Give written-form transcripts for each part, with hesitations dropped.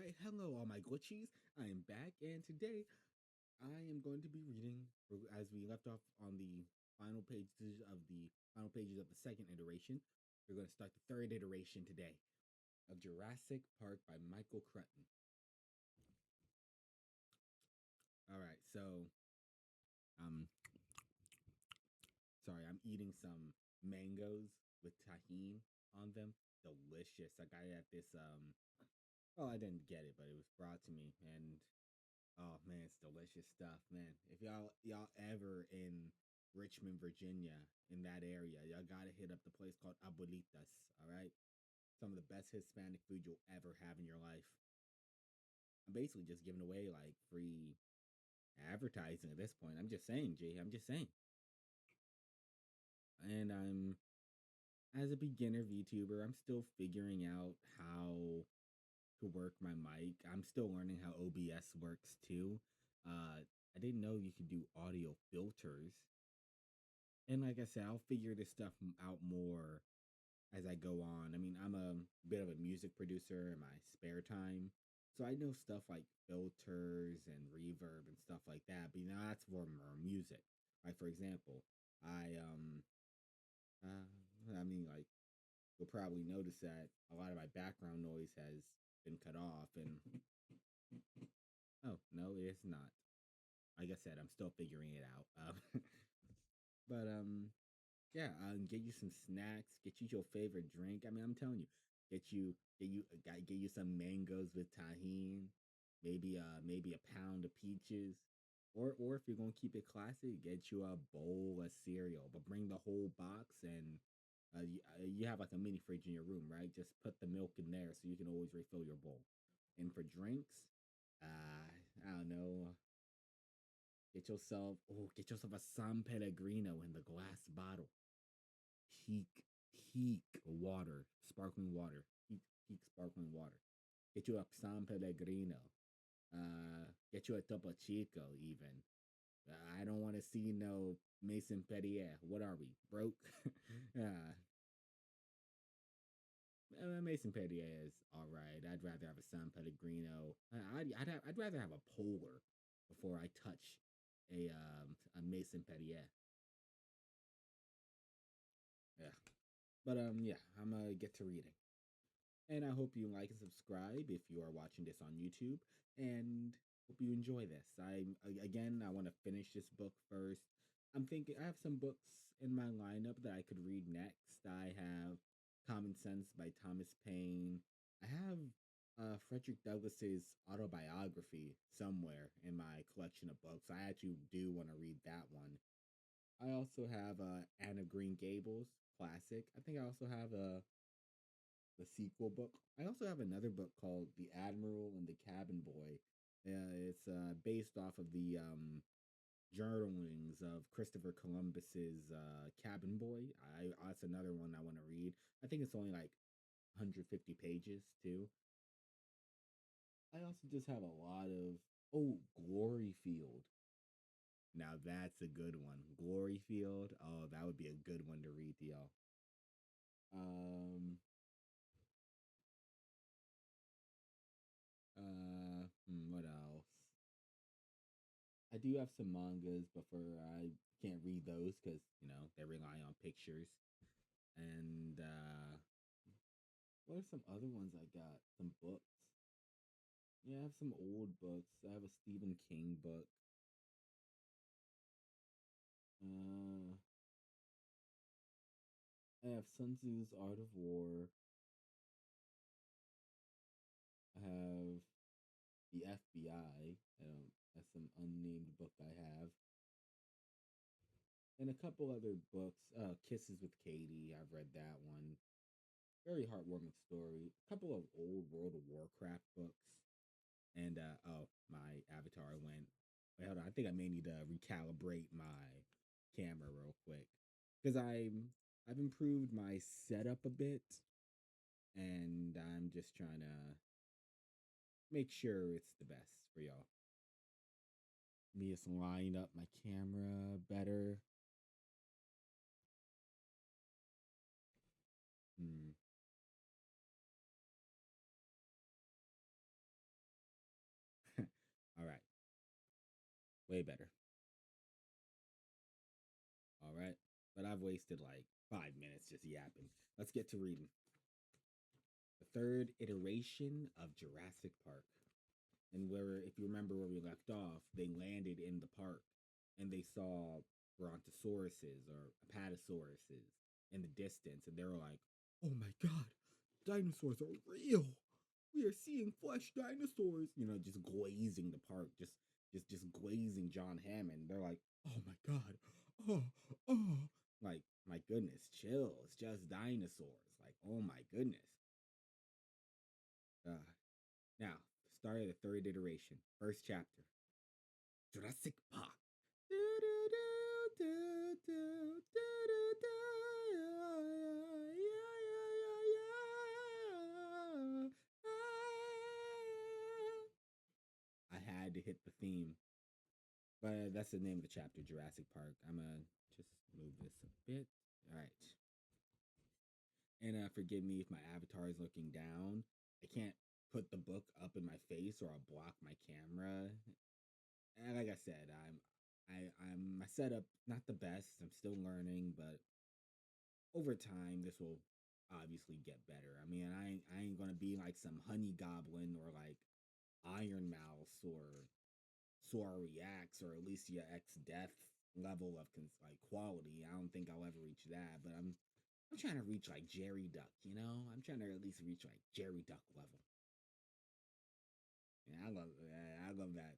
Why, hello, all my glitchies. I am back, and today I am going to be reading, as we left off on the final pages of the second iteration. We're going to start the third iteration today of Jurassic Park by Michael Crichton. All right, so um, sorry, I'm eating some mangoes with tahini on them. Delicious. Like I had this well, I didn't get it, but it was brought to me, and oh man, it's delicious stuff, man. If y'all ever in Richmond, Virginia, in that area, y'all gotta hit up the place called Abuelitas. All right, some of the best Hispanic food you'll ever have in your life. I'm basically just giving away like free advertising at this point. I'm just saying, G. I'm just saying. And I'm as a beginner VTuber, I'm still figuring out how to work my mic. I'm still learning how OBS works too. I didn't know you could do audio filters. And like I said, I'll figure this stuff out more as I go on. I mean, I'm a bit of a music producer in my spare time. So I know stuff like filters and reverb and stuff like that. But that's for more music. Like for example, I I mean like you'll probably notice that a lot of my background noise has been cut off and oh no, it's not. Like I said, I'm still figuring it out. But yeah, get you some snacks, get you your favorite drink. I mean, I'm telling you, get you some mangoes with tahini, maybe a pound of peaches, or if you're gonna keep it classy, get you a bowl of cereal, but bring the whole box and. You have like a mini fridge in your room, right? Just put the milk in there so you can always refill your bowl. And for drinks, I don't know. Get yourself a San Pellegrino in the glass bottle. Peak, peak water, sparkling water, peak sparkling water. Get you a San Pellegrino. Get you a Topo Chico even. I don't want to see no Mason Perrier. What are we, broke? uh, Mason Perrier is all right. I'd rather have a San Pellegrino. I'd rather have a Polar before I touch a Mason Perrier. Yeah, but yeah, I'm gonna get to reading. And I hope you like and subscribe if you are watching this on YouTube. And hope you enjoy this. I want to finish this book first. I'm thinking I have some books in my lineup that I could read next. I have Common Sense by Thomas Paine. I have Frederick Douglass's autobiography somewhere in my collection of books. I actually do want to read that one. I also have Anne of Green Gables classic. I think I also have the sequel book. I also have another book called The Admiral and the Cabin Boy. It's based off of the journalings of Christopher Columbus's Cabin Boy. That's another one I want to read. I think it's only like 150 pages too. I also just have a lot of Glory Field. Now that's a good one. Glory Field. Oh, that would be a good one to read to y'all. Um, what else? I do have some mangas, but I can't read those because they rely on pictures. And what are some other ones I got? Some books. Yeah, I have some old books. I have a Stephen King book. Uh, I have Sun Tzu's Art of War. I have the FBI. That's some unnamed book I have. And a couple other books. Kisses with Katie. I've read that one. Very heartwarming story. A couple of old World of Warcraft books. And my avatar went. Wait, hold on. I think I may need to recalibrate my camera real quick because I've improved my setup a bit, and I'm just trying to make sure it's the best for y'all. Me just line up my camera better. Hmm. Way better. All right. But I've wasted like 5 minutes just yapping. Let's get to reading. The third iteration of Jurassic Park. And where, if you remember where we left off, they landed in the park and they saw brontosauruses or apatosauruses in the distance. And they were like, oh my God, dinosaurs are real. We are seeing flesh dinosaurs, just glazing the park, just glazing John Hammond. They're like, oh my God, oh, oh, like, my goodness, chill. It's just dinosaurs. Like, oh my goodness. Uh, Now, start of the third iteration, first chapter, Jurassic Park. I had to hit the theme, but that's the name of the chapter, Jurassic Park. I'm gonna just move this a bit. All right. And forgive me if my avatar is looking down. I can't put the book up in my face or I'll block my camera. And like I said, I'm my setup not the best. I'm still learning, but over time this will obviously get better. I mean, I ain't gonna be like some honey goblin or like Iron Mouse or Sora Reacts or Alicia X Death level of like quality. I don't think I'll ever reach that, but I'm trying to reach like Jerry Duck, I'm trying to at least reach like Jerry Duck level. And I love that.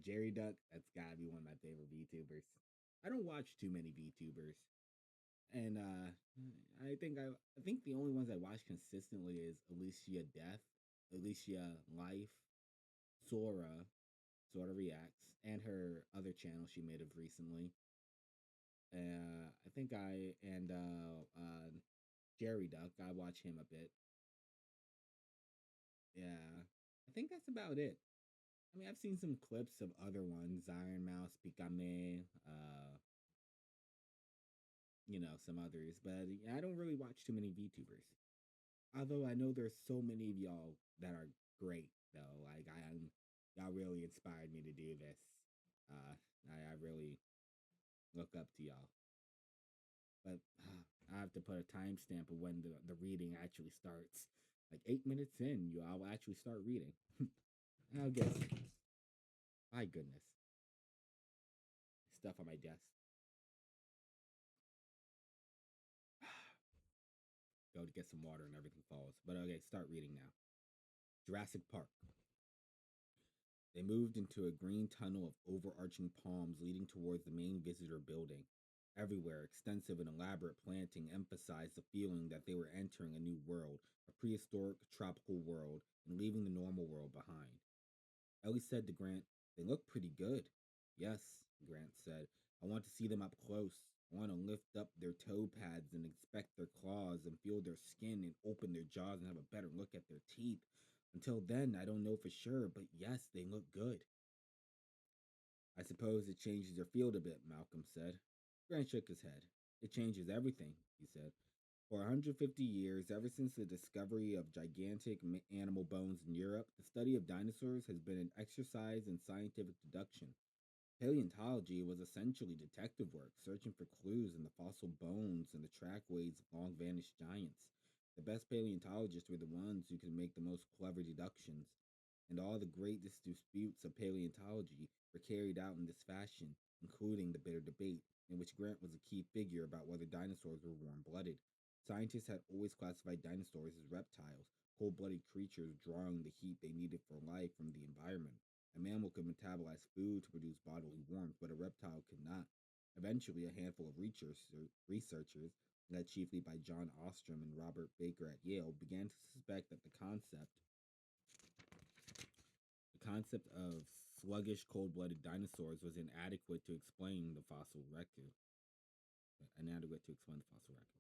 Jerry Duck, that's gotta be one of my favorite VTubers. I don't watch too many VTubers, and I think the only ones I watch consistently is Alicia Death, Alicia Life, Sora, Sora Reacts, and her other channel she made of recently. I think I and Jerry Duck. I watch him a bit. Yeah, I think that's about it. I mean, I've seen some clips of other ones, Iron Mouse, Pikame, some others, but I don't really watch too many VTubers. Although I know there's so many of y'all that are great, though. Like y'all really inspired me to do this. I really look up to y'all. But I have to put a timestamp of when the reading actually starts. Like 8 minutes in, I'll actually start reading. I'll guess. My goodness, stuff on my desk. Go to get some water and everything falls. But okay, start reading now. Jurassic Park. They moved into a green tunnel of overarching palms leading towards the main visitor building. Everywhere, extensive and elaborate planting emphasized the feeling that they were entering a new world, a prehistoric tropical world, and leaving the normal world behind. Ellie said to Grant, "They look pretty good." "Yes," Grant said. "I want to see them up close. I want to lift up their toe pads and inspect their claws and feel their skin and open their jaws and have a better look at their teeth. Until then, I don't know for sure, but yes, they look good." "I suppose it changes your field a bit," Malcolm said. Grant shook his head. "It changes everything," he said. "For 150 years, ever since the discovery of gigantic animal bones in Europe, the study of dinosaurs has been an exercise in scientific deduction. Paleontology was essentially detective work, searching for clues in the fossil bones and the trackways of long vanished giants. The best paleontologists were the ones who could make the most clever deductions, and all the greatest disputes of paleontology were carried out in this fashion, including the bitter debate, in which Grant was a key figure about whether dinosaurs were warm blooded. Scientists had always classified dinosaurs as reptiles, cold blooded creatures drawing the heat they needed for life from the environment. A mammal could metabolize food to produce bodily warmth, but a reptile could not. Eventually, a handful of researchers, led chiefly by John Ostrom and Robert Baker at Yale, began to suspect that the concept of sluggish, cold-blooded dinosaurs was inadequate to explain the fossil record. Inadequate to explain the fossil record.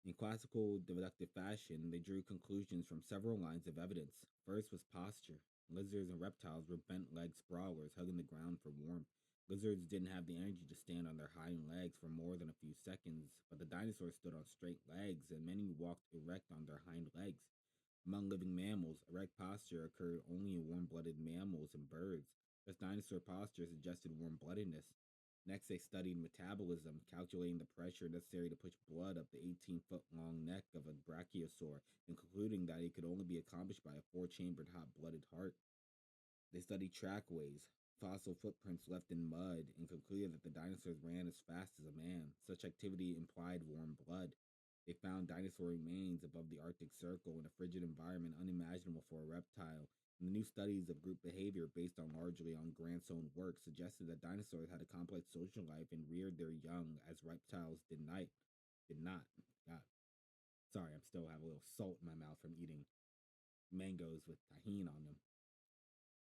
Yeah. In classical deductive fashion, they drew conclusions from several lines of evidence. First was posture. Lizards and reptiles were bent-legged sprawlers, hugging the ground for warmth. Lizards didn't have the energy to stand on their hind legs for more than a few seconds, but the dinosaurs stood on straight legs, and many walked erect on their hind legs. Among living mammals, erect posture occurred only in warm blooded mammals and birds. This dinosaur posture suggested warm bloodedness. Next, they studied metabolism, calculating the pressure necessary to push blood up the 18-foot long neck of a brachiosaur, and concluding that it could only be accomplished by a four-chambered hot blooded heart. They studied trackways, fossil footprints left in mud, and concluded that the dinosaurs ran as fast as a man. Such activity implied warm blood. They found dinosaur remains above the Arctic Circle in a frigid environment unimaginable for a reptile. And the new studies of group behavior, based on largely on Grant's own work, suggested that dinosaurs had a complex social life and reared their young as reptiles did not. Did not. God, sorry, I'm still have a little salt in my mouth from eating mangoes with tahini on them.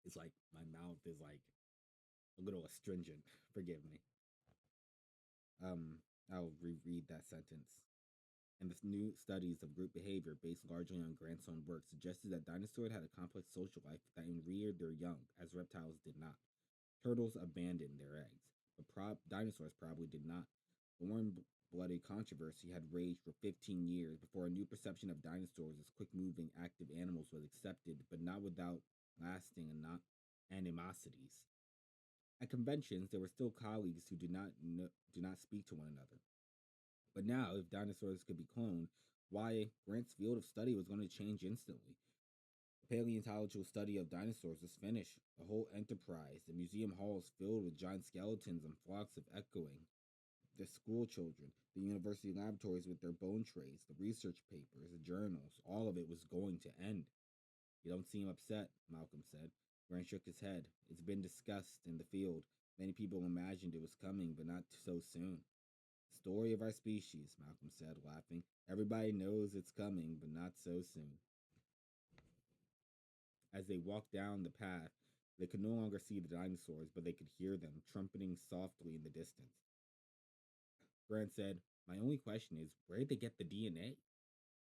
It's like my mouth is like a little astringent. Forgive me. Um, I'll reread that sentence. And the new studies of group behavior, based largely on Grant's own work, suggested that dinosaurs had a complex social life that reared their young, as reptiles did not. Turtles abandoned their eggs, but dinosaurs probably did not. The warm-blooded controversy had raged for 15 years before a new perception of dinosaurs as quick-moving, active animals was accepted, but not without lasting animosities. At conventions, there were still colleagues who do not speak to one another. But now, if dinosaurs could be cloned, why Grant's field of study was going to change instantly. The paleontological study of dinosaurs was finished. The whole enterprise, the museum halls filled with giant skeletons and flocks of echoing, the school children, the university laboratories with their bone trays, the research papers, the journals, all of it was going to end. You don't seem upset, Malcolm said. Grant shook his head. It's been discussed in the field. Many people imagined it was coming, but not so soon. Story of our species, Malcolm said, laughing. Everybody knows it's coming, but not so soon. As they walked down the path, they could no longer see the dinosaurs, but they could hear them trumpeting softly in the distance. Grant said, My only question is, where did they get the DNA?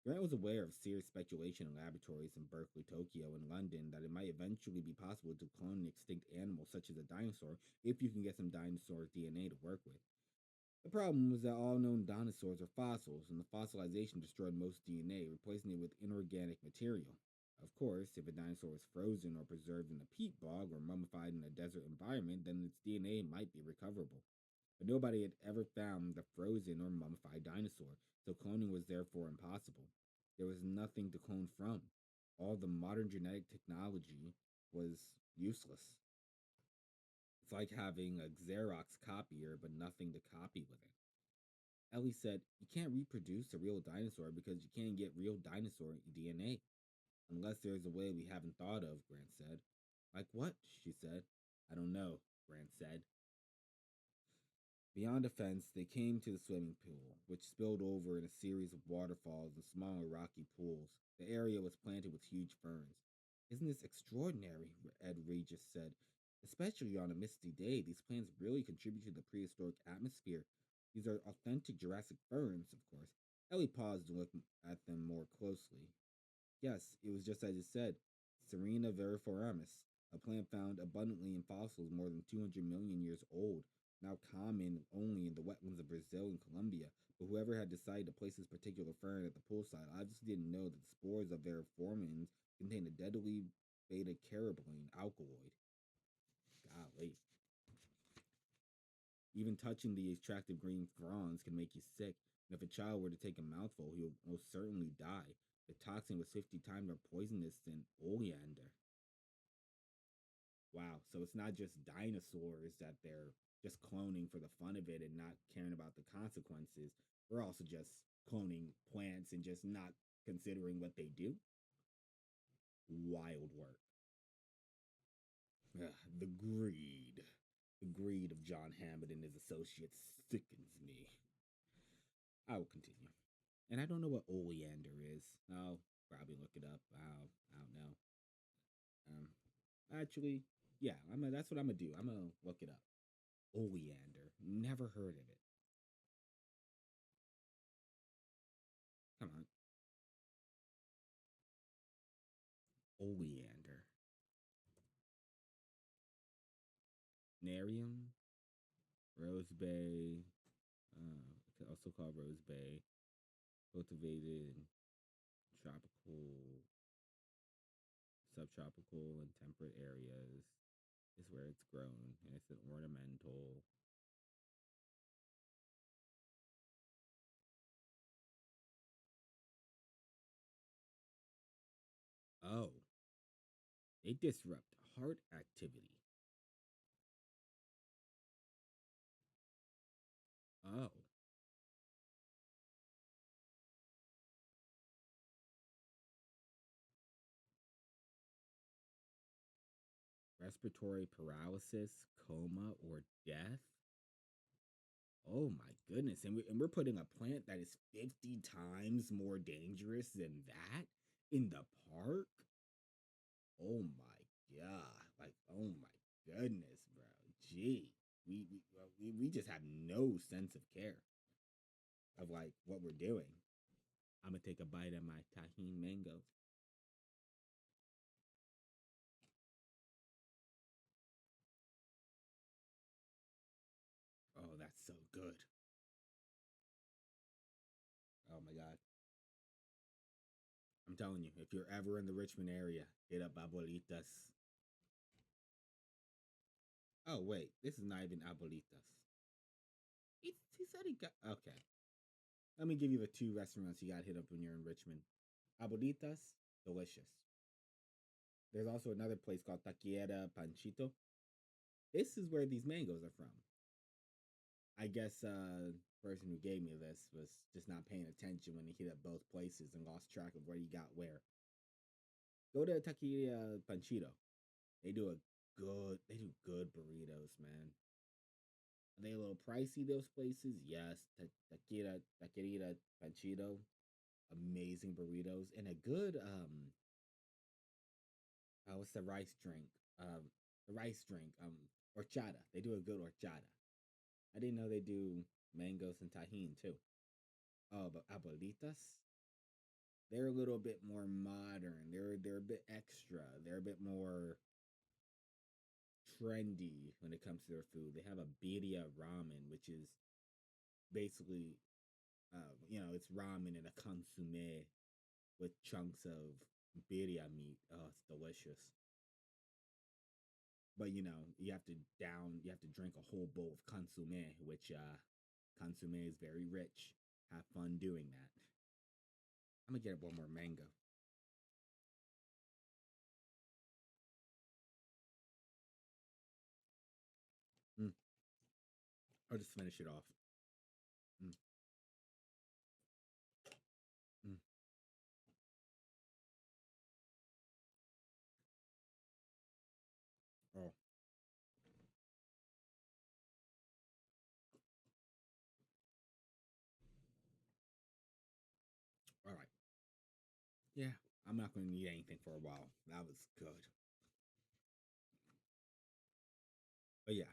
Grant was aware of serious speculation in laboratories in Berkeley, Tokyo, and London that it might eventually be possible to clone an extinct animal such as a dinosaur if you can get some dinosaur DNA to work with. The problem was that all known dinosaurs are fossils, and the fossilization destroyed most DNA, replacing it with inorganic material. Of course, if a dinosaur was frozen or preserved in a peat bog or mummified in a desert environment, then its DNA might be recoverable. But nobody had ever found the frozen or mummified dinosaur, so cloning was therefore impossible. There was nothing to clone from. All the modern genetic technology was useless. It's like having a Xerox copier but nothing to copy with it. Ellie said, You can't reproduce a real dinosaur because you can't get real dinosaur DNA. Unless there's a way we haven't thought of, Grant said. Like what? She said. I don't know, Grant said. Beyond the fence, they came to the swimming pool, which spilled over in a series of waterfalls and smaller rocky pools. The area was planted with huge ferns. Isn't this extraordinary? Ed Regis said. Especially on a misty day, these plants really contribute to the prehistoric atmosphere. These are authentic Jurassic ferns, of course. Ellie paused to look at them more closely. Yes, it was just as it said, Serena veriforamis, a plant found abundantly in fossils more than 200 million years old, now common only in the wetlands of Brazil and Colombia. But whoever had decided to place this particular fern at the poolside obviously didn't know that the spores of veriforamins contain a deadly beta carotene alkaloid. Golly. Even touching the attractive green fronds can make you sick, and if a child were to take a mouthful, he would most certainly die. The toxin was 50 times more poisonous than oleander. Wow, so it's not just dinosaurs that they're just cloning for the fun of it and not caring about the consequences. We're also just cloning plants and just not considering what they do. Wild work. Ugh, the greed. The greed of John Hammond and his associates sickens me. I will continue. And I don't know what oleander is. I'll probably look it up. I don't know. Um, actually, yeah, that's what I'm gonna do. I'm gonna look it up. Oleander. Never heard of it. Come on. Oleander. Narium. Rose Bay. Also called Rose Bay. Cultivated in tropical, subtropical, and temperate areas. is where it's grown, and it's an ornamental. Oh, they disrupt heart activity. Oh, respiratory paralysis, coma, or death. Oh my goodness. And we're putting a plant that is 50 times more dangerous than that in the park? Oh my god. Like, oh my goodness, bro. Gee. We just have no sense of care of like what we're doing. I'm gonna take a bite of my tahine mango. Oh, that's so good. Oh my god. I'm telling you, if you're ever in the Richmond area, hit up Abuelitas. Oh wait, this is not even Abuelitas. He said he got okay. Let me give you the two restaurants you got hit up when you're in Richmond. Abuelitas, delicious. There's also another place called Taquiera Panchito. This is where these mangoes are from. I guess person who gave me this was just not paying attention when he hit up both places and lost track of where he got where. Go to Taqueria Panchito. They do good burritos, man. Are they a little pricey, those places? Yes. Taqueria Panchito, amazing burritos and a good what's the rice drink? The rice drink, horchata. They do a good horchata. I didn't know they do mangoes and tahine too. Oh, but abuelitas, they're a little bit more modern. They're a bit extra. They're a bit more trendy when it comes to their food. They have a birria ramen, which is basically, it's ramen in a consomme with chunks of birria meat. Oh, it's delicious. But you have to drink a whole bowl of consomme, which consomme is very rich. Have fun doing that. I'm gonna get one more mango. Mm. I'll just finish it off. Mm. Mm. Oh, all right. Yeah, I'm not gonna need anything for a while. That was good. But yeah,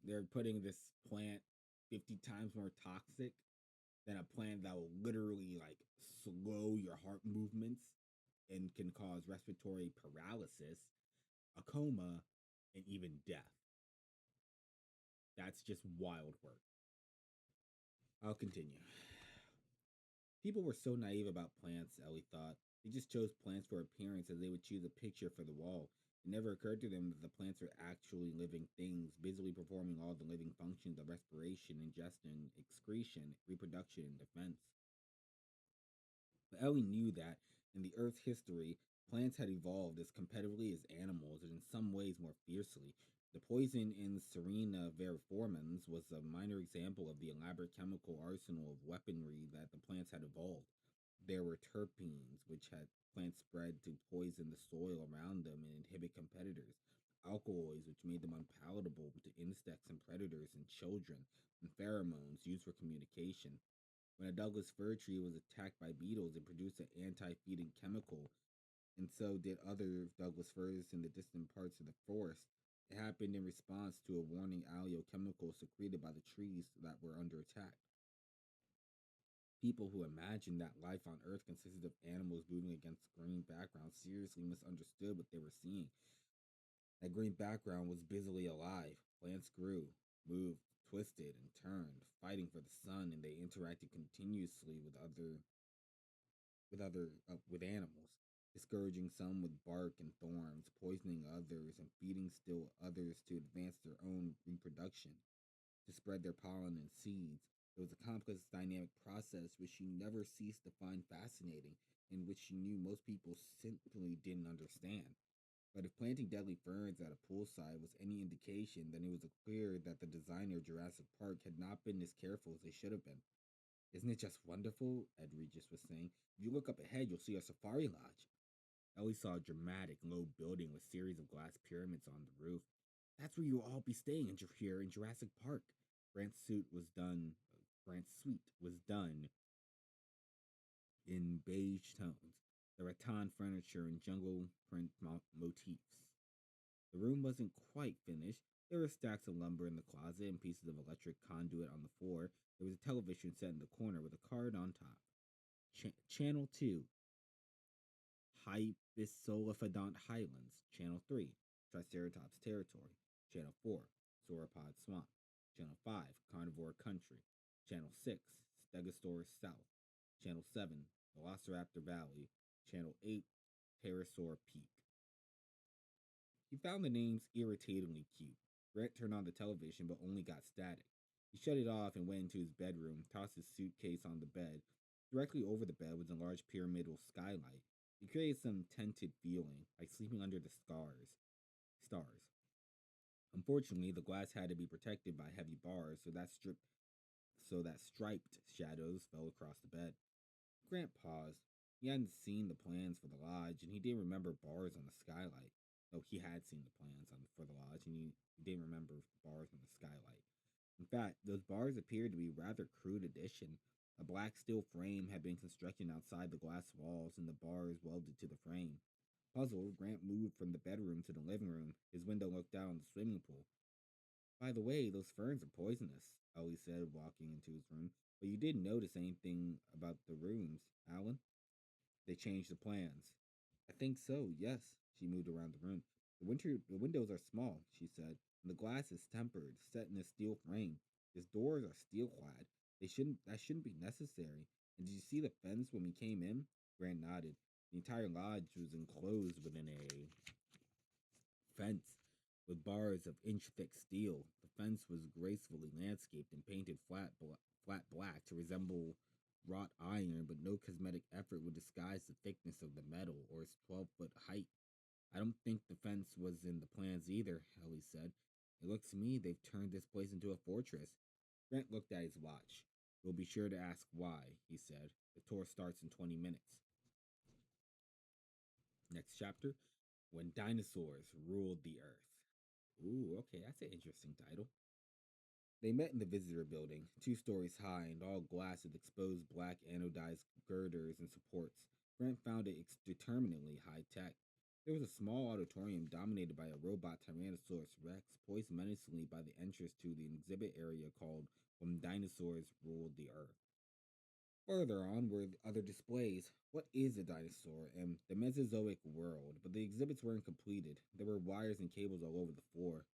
they're putting this plant 50 times more toxic than a plant that will literally like slow your heart movements and can cause respiratory paralysis, a coma, and even death. That's just wild work. I'll continue. People were so naive about plants, Ellie thought. They just chose plants for appearance as they would choose a picture for the wall. It never occurred to them that the plants are actually living things, busily performing all the living functions of respiration, ingestion, excretion, reproduction, and defense. But Ellie knew that in the Earth's history, plants had evolved as competitively as animals and in some ways more fiercely. The poison in Serena veriformans was a minor example of the elaborate chemical arsenal of weaponry that the plants had evolved. There were terpenes, which had plants spread to poison the soil around them and inhibit competitors, alkaloids, which made them unpalatable to insects and predators and children, and pheromones used for communication. When a Douglas fir tree was attacked by beetles, it produced an anti feeding chemical, and so did other Douglas firs in the distant parts of the forest. It happened in response to a warning oleochemical secreted by the trees that were under attack. People who imagined that life on Earth consisted of animals moving against green backgrounds seriously misunderstood what they were seeing. That green background was busily alive. Plants grew, moved, twisted, and turned, fighting for the sun, and they interacted continuously with animals. discouraging some with bark and thorns, poisoning others, and feeding still others to advance their own reproduction, to spread their pollen and seeds. It was a complex, dynamic process which she never ceased to find fascinating, and which she knew most people simply didn't understand. But if planting deadly ferns at a poolside was any indication, then it was clear that the designer of Jurassic Park had not been as careful as they should have been. Isn't it just wonderful? Ed Regis was saying. If you look up ahead, you'll see a safari lodge. Ellie saw a dramatic, low building with series of glass pyramids on the roof. That's where you'll all be staying here in Jurassic Park. Grant's suit was done. Grant's suite was done in beige tones, the rattan furniture and jungle print motifs. The room wasn't quite finished. There were stacks of lumber in the closet and pieces of electric conduit on the floor. There was a television set in the corner with a card on top. Channel 2, Hypsisolophodont Highlands. Channel 3, Triceratops Territory. Channel 4, Sauropod Swamp. Channel 5, Carnivore Country. Channel 6, Stegosaurus South. Channel 7, Velociraptor Valley. Channel 8, Pterosaur Peak. He found the names irritatingly cute. Grant turned on the television but only got static. He shut it off and went into his bedroom, tossed his suitcase on the bed. Directly over the bed was a large pyramidal skylight. It created some tented feeling, like sleeping under the stars. Unfortunately, the glass had to be protected by heavy bars, so that striped shadows fell across the bed. Grant paused. He hadn't seen the plans for the lodge, and he didn't remember bars on the skylight. No, he had seen the plans for the lodge, and he didn't remember bars on the skylight. In fact, those bars appeared to be a rather crude addition. A black steel frame had been constructed outside the glass walls, and the bars welded to the frame. Puzzled, Grant moved from the bedroom to the living room. His window looked out on the swimming pool. By the way, those ferns are poisonous, Ellie said, walking into his room. But you didn't notice anything about the rooms, Alan? They changed the plans. I think so, yes. She moved around the room. The windows are small, she said, and the glass is tempered, set in a steel frame. His doors are steel clad. That shouldn't be necessary. And did you see the fence when we came in? Grant nodded. The entire lodge was enclosed within a fence with bars of inch-thick steel. The fence was gracefully landscaped and painted flat black to resemble wrought iron, but no cosmetic effort would disguise the thickness of the metal or its 12-foot height. I don't think the fence was in the plans either, Ellie said. It looks to me they've turned this place into a fortress. Grant looked at his watch. We'll be sure to ask why, he said. The tour starts in 20 minutes. Next chapter, When Dinosaurs Ruled the Earth. Ooh, okay, that's an interesting title. They met in the visitor building, 2 stories high and all glass with exposed black anodized girders and supports. Brent found it determinedly high tech. There was a small auditorium dominated by a robot Tyrannosaurus Rex, poised menacingly by the entrance to the exhibit area called When Dinosaurs Ruled the Earth. Further on were other displays. What is a dinosaur and the Mesozoic world? But the exhibits weren't completed. There were wires and cables all over the floor.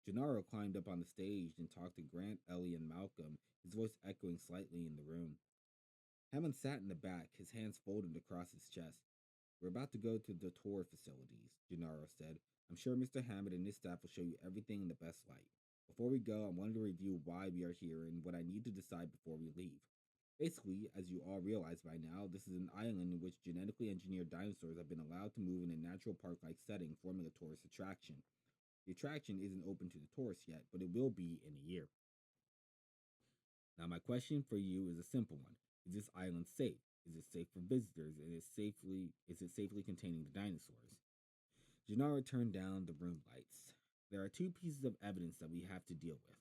Gennaro climbed up on the stage and talked to Grant, Ellie, and Malcolm, his voice echoing slightly in the room. Hammond sat in the back, his hands folded across his chest. We're about to go to the tour facilities, Gennaro said. I'm sure Mr. Hammond and his staff will show you everything in the best light. Before we go, I wanted to review why we are here and what I need to decide before we leave. Basically, as you all realize by now, this is an island in which genetically engineered dinosaurs have been allowed to move in a natural park-like setting, forming a tourist attraction. The attraction isn't open to the tourists yet, but it will be in a year. Now, my question for you is a simple one. Is this island safe? Is it safe for visitors? And is it safely containing the dinosaurs? Gennaro turned down the room lights. There are 2 pieces of evidence that we have to deal with.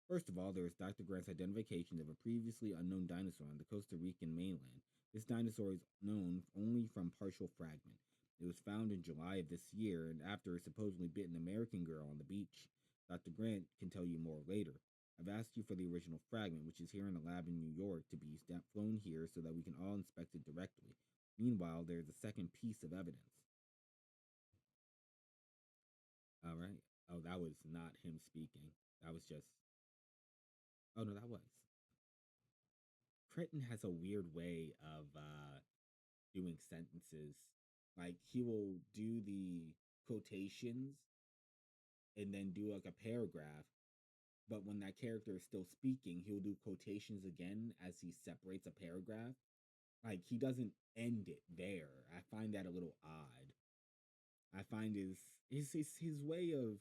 First of all, there is Dr. Grant's identification of a previously unknown dinosaur on the Costa Rican mainland. This dinosaur is known only from partial fragment. It was found in July of this year, and after it supposedly bit an American girl on the beach. Dr. Grant can tell you more later. I've asked you for the original fragment, which is here in the lab in New York, to be flown here so that we can all inspect it directly. Meanwhile, there is a second piece of evidence. All right. Oh, that was not him speaking. That was just. Oh, no, that was. Crichton has a weird way of doing sentences. Like he will do the quotations and then do like a paragraph, but when that character is still speaking, he'll do quotations again as he separates a paragraph. Like he doesn't end it there. I find that a little odd. I find his way of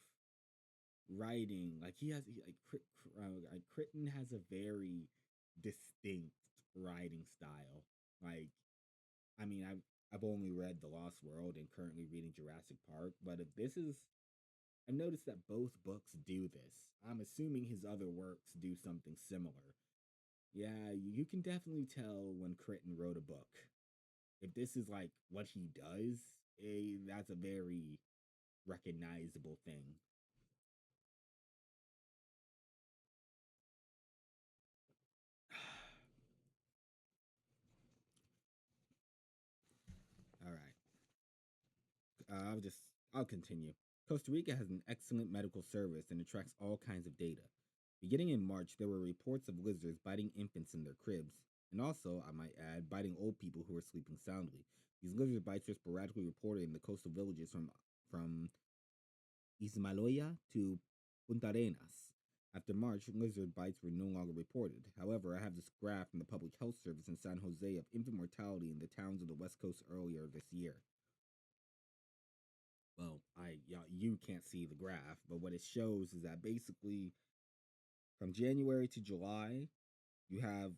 writing, like he has like Crichton has a very distinct writing style. Like I mean, I've only read The Lost World and currently reading Jurassic Park, but if this is I've noticed that both books do this. I'm assuming his other works do something similar. Yeah, you can definitely tell when Crichton wrote a book. If this is like what he does, that's a very recognizable thing. All right. I'll continue. Costa Rica has an excellent medical service and attracts all kinds of data. Beginning in March, there were reports of lizards biting infants in their cribs, and also, I might add, biting old people who were sleeping soundly. These lizard bites were sporadically reported in the coastal villages from Ismaloya to Punta Arenas. After March, lizard bites were no longer reported. However, I have this graph from the Public Health Service in San Jose of infant mortality in the towns of the West Coast earlier this year. Well, you can't see the graph, but what it shows is that basically from January to July, you have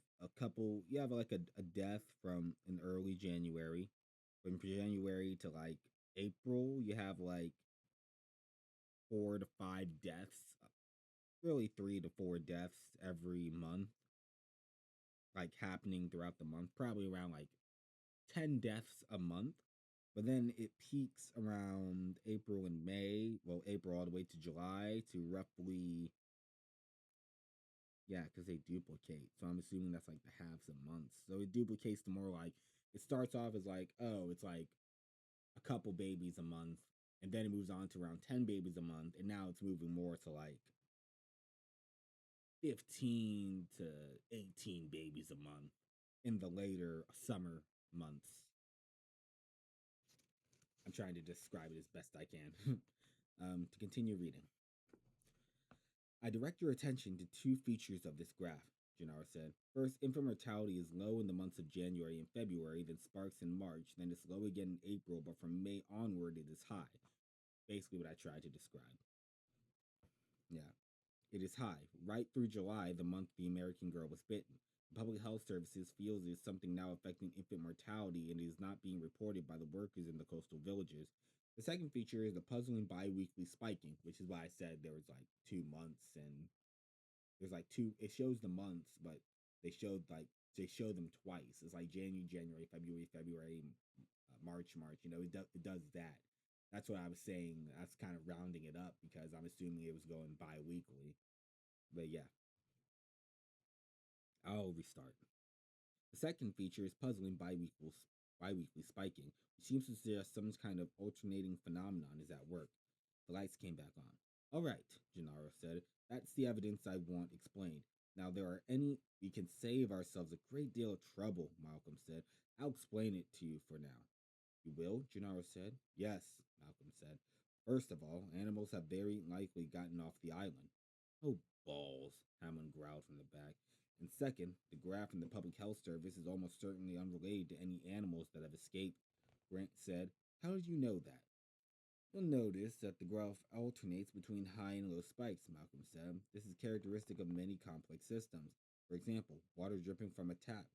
you have like a death from in early January. From January to like April, you have like 4 to 5 deaths, really 3 to 4 deaths every month, like happening throughout the month, probably around like 10 deaths a month. But then it peaks around April and May, well, April all the way to July to roughly, yeah, because they duplicate. So I'm assuming that's like the halves of months. So it duplicates to more like, it starts off as like, oh, it's like a couple babies a month. And then it moves on to around 10 babies a month. And now it's moving more to like 15 to 18 babies a month in the later summer months. I'm trying to describe it as best I can. To continue reading. I direct your attention to two features of this graph, Gennaro said. First, infant mortality is low in the months of January and February, then sparks in March, then it's low again in April, but from May onward it is high. Basically, what I tried to describe. Yeah. It is high. Right through July, the month the American girl was bitten. The Public Health Services feels it is something now affecting infant mortality and is not being reported by the workers in the coastal villages. The second feature is the puzzling bi-weekly spiking, which is why I said there was like 2 months and there's like two. It shows the months, but they show them twice. It's like January, February, March. It does that. That's what I was saying. That's kind of rounding it up because I'm assuming it was going bi-weekly. But yeah, I'll restart. The second feature is puzzling bi-weekly spiking, which seems to suggest some kind of alternating phenomenon is at work. The lights came back on. All right, Gennaro said. That's the evidence I want explained. Now, there are any. We can save ourselves a great deal of trouble, Malcolm said. I'll explain it to you for now. You will? Gennaro said. Yes, Malcolm said. First of all, animals have very likely gotten off the island. Oh, balls, Hammond growled from the back. And second, the graph in the Public Health Service is almost certainly unrelated to any animals that have escaped. Grant said. How did you know that? You'll notice that the graph alternates between high and low spikes, Malcolm said. This is characteristic of many complex systems. For example, water dripping from a tap.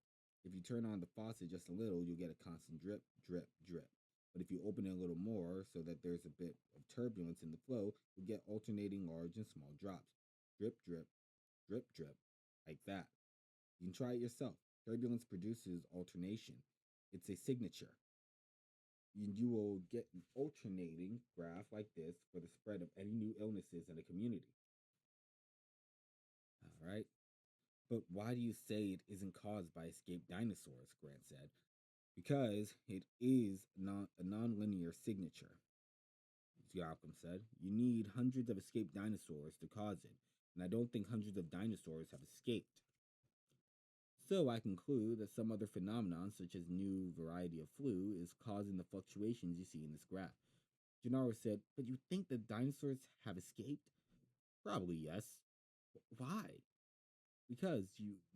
If you turn on the faucet just a little, you'll get a constant drip, drip, drip. But if you open it a little more so that there's a bit of turbulence in the flow, you'll get alternating large and small drops. Drip, drip, drip, drip, like that. You can try it yourself. Turbulence produces alternation. It's a signature. You will get an alternating graph like this for the spread of any new illnesses in a community. All right. But why do you say it isn't caused by escaped dinosaurs? Grant said. Because it is a nonlinear signature, Malcolm said. You need hundreds of escaped dinosaurs to cause it, and I don't think hundreds of dinosaurs have escaped. So I conclude that some other phenomenon, such as new variety of flu, is causing the fluctuations you see in this graph. Gennaro said, but you think the dinosaurs have escaped? Probably yes. Why? Because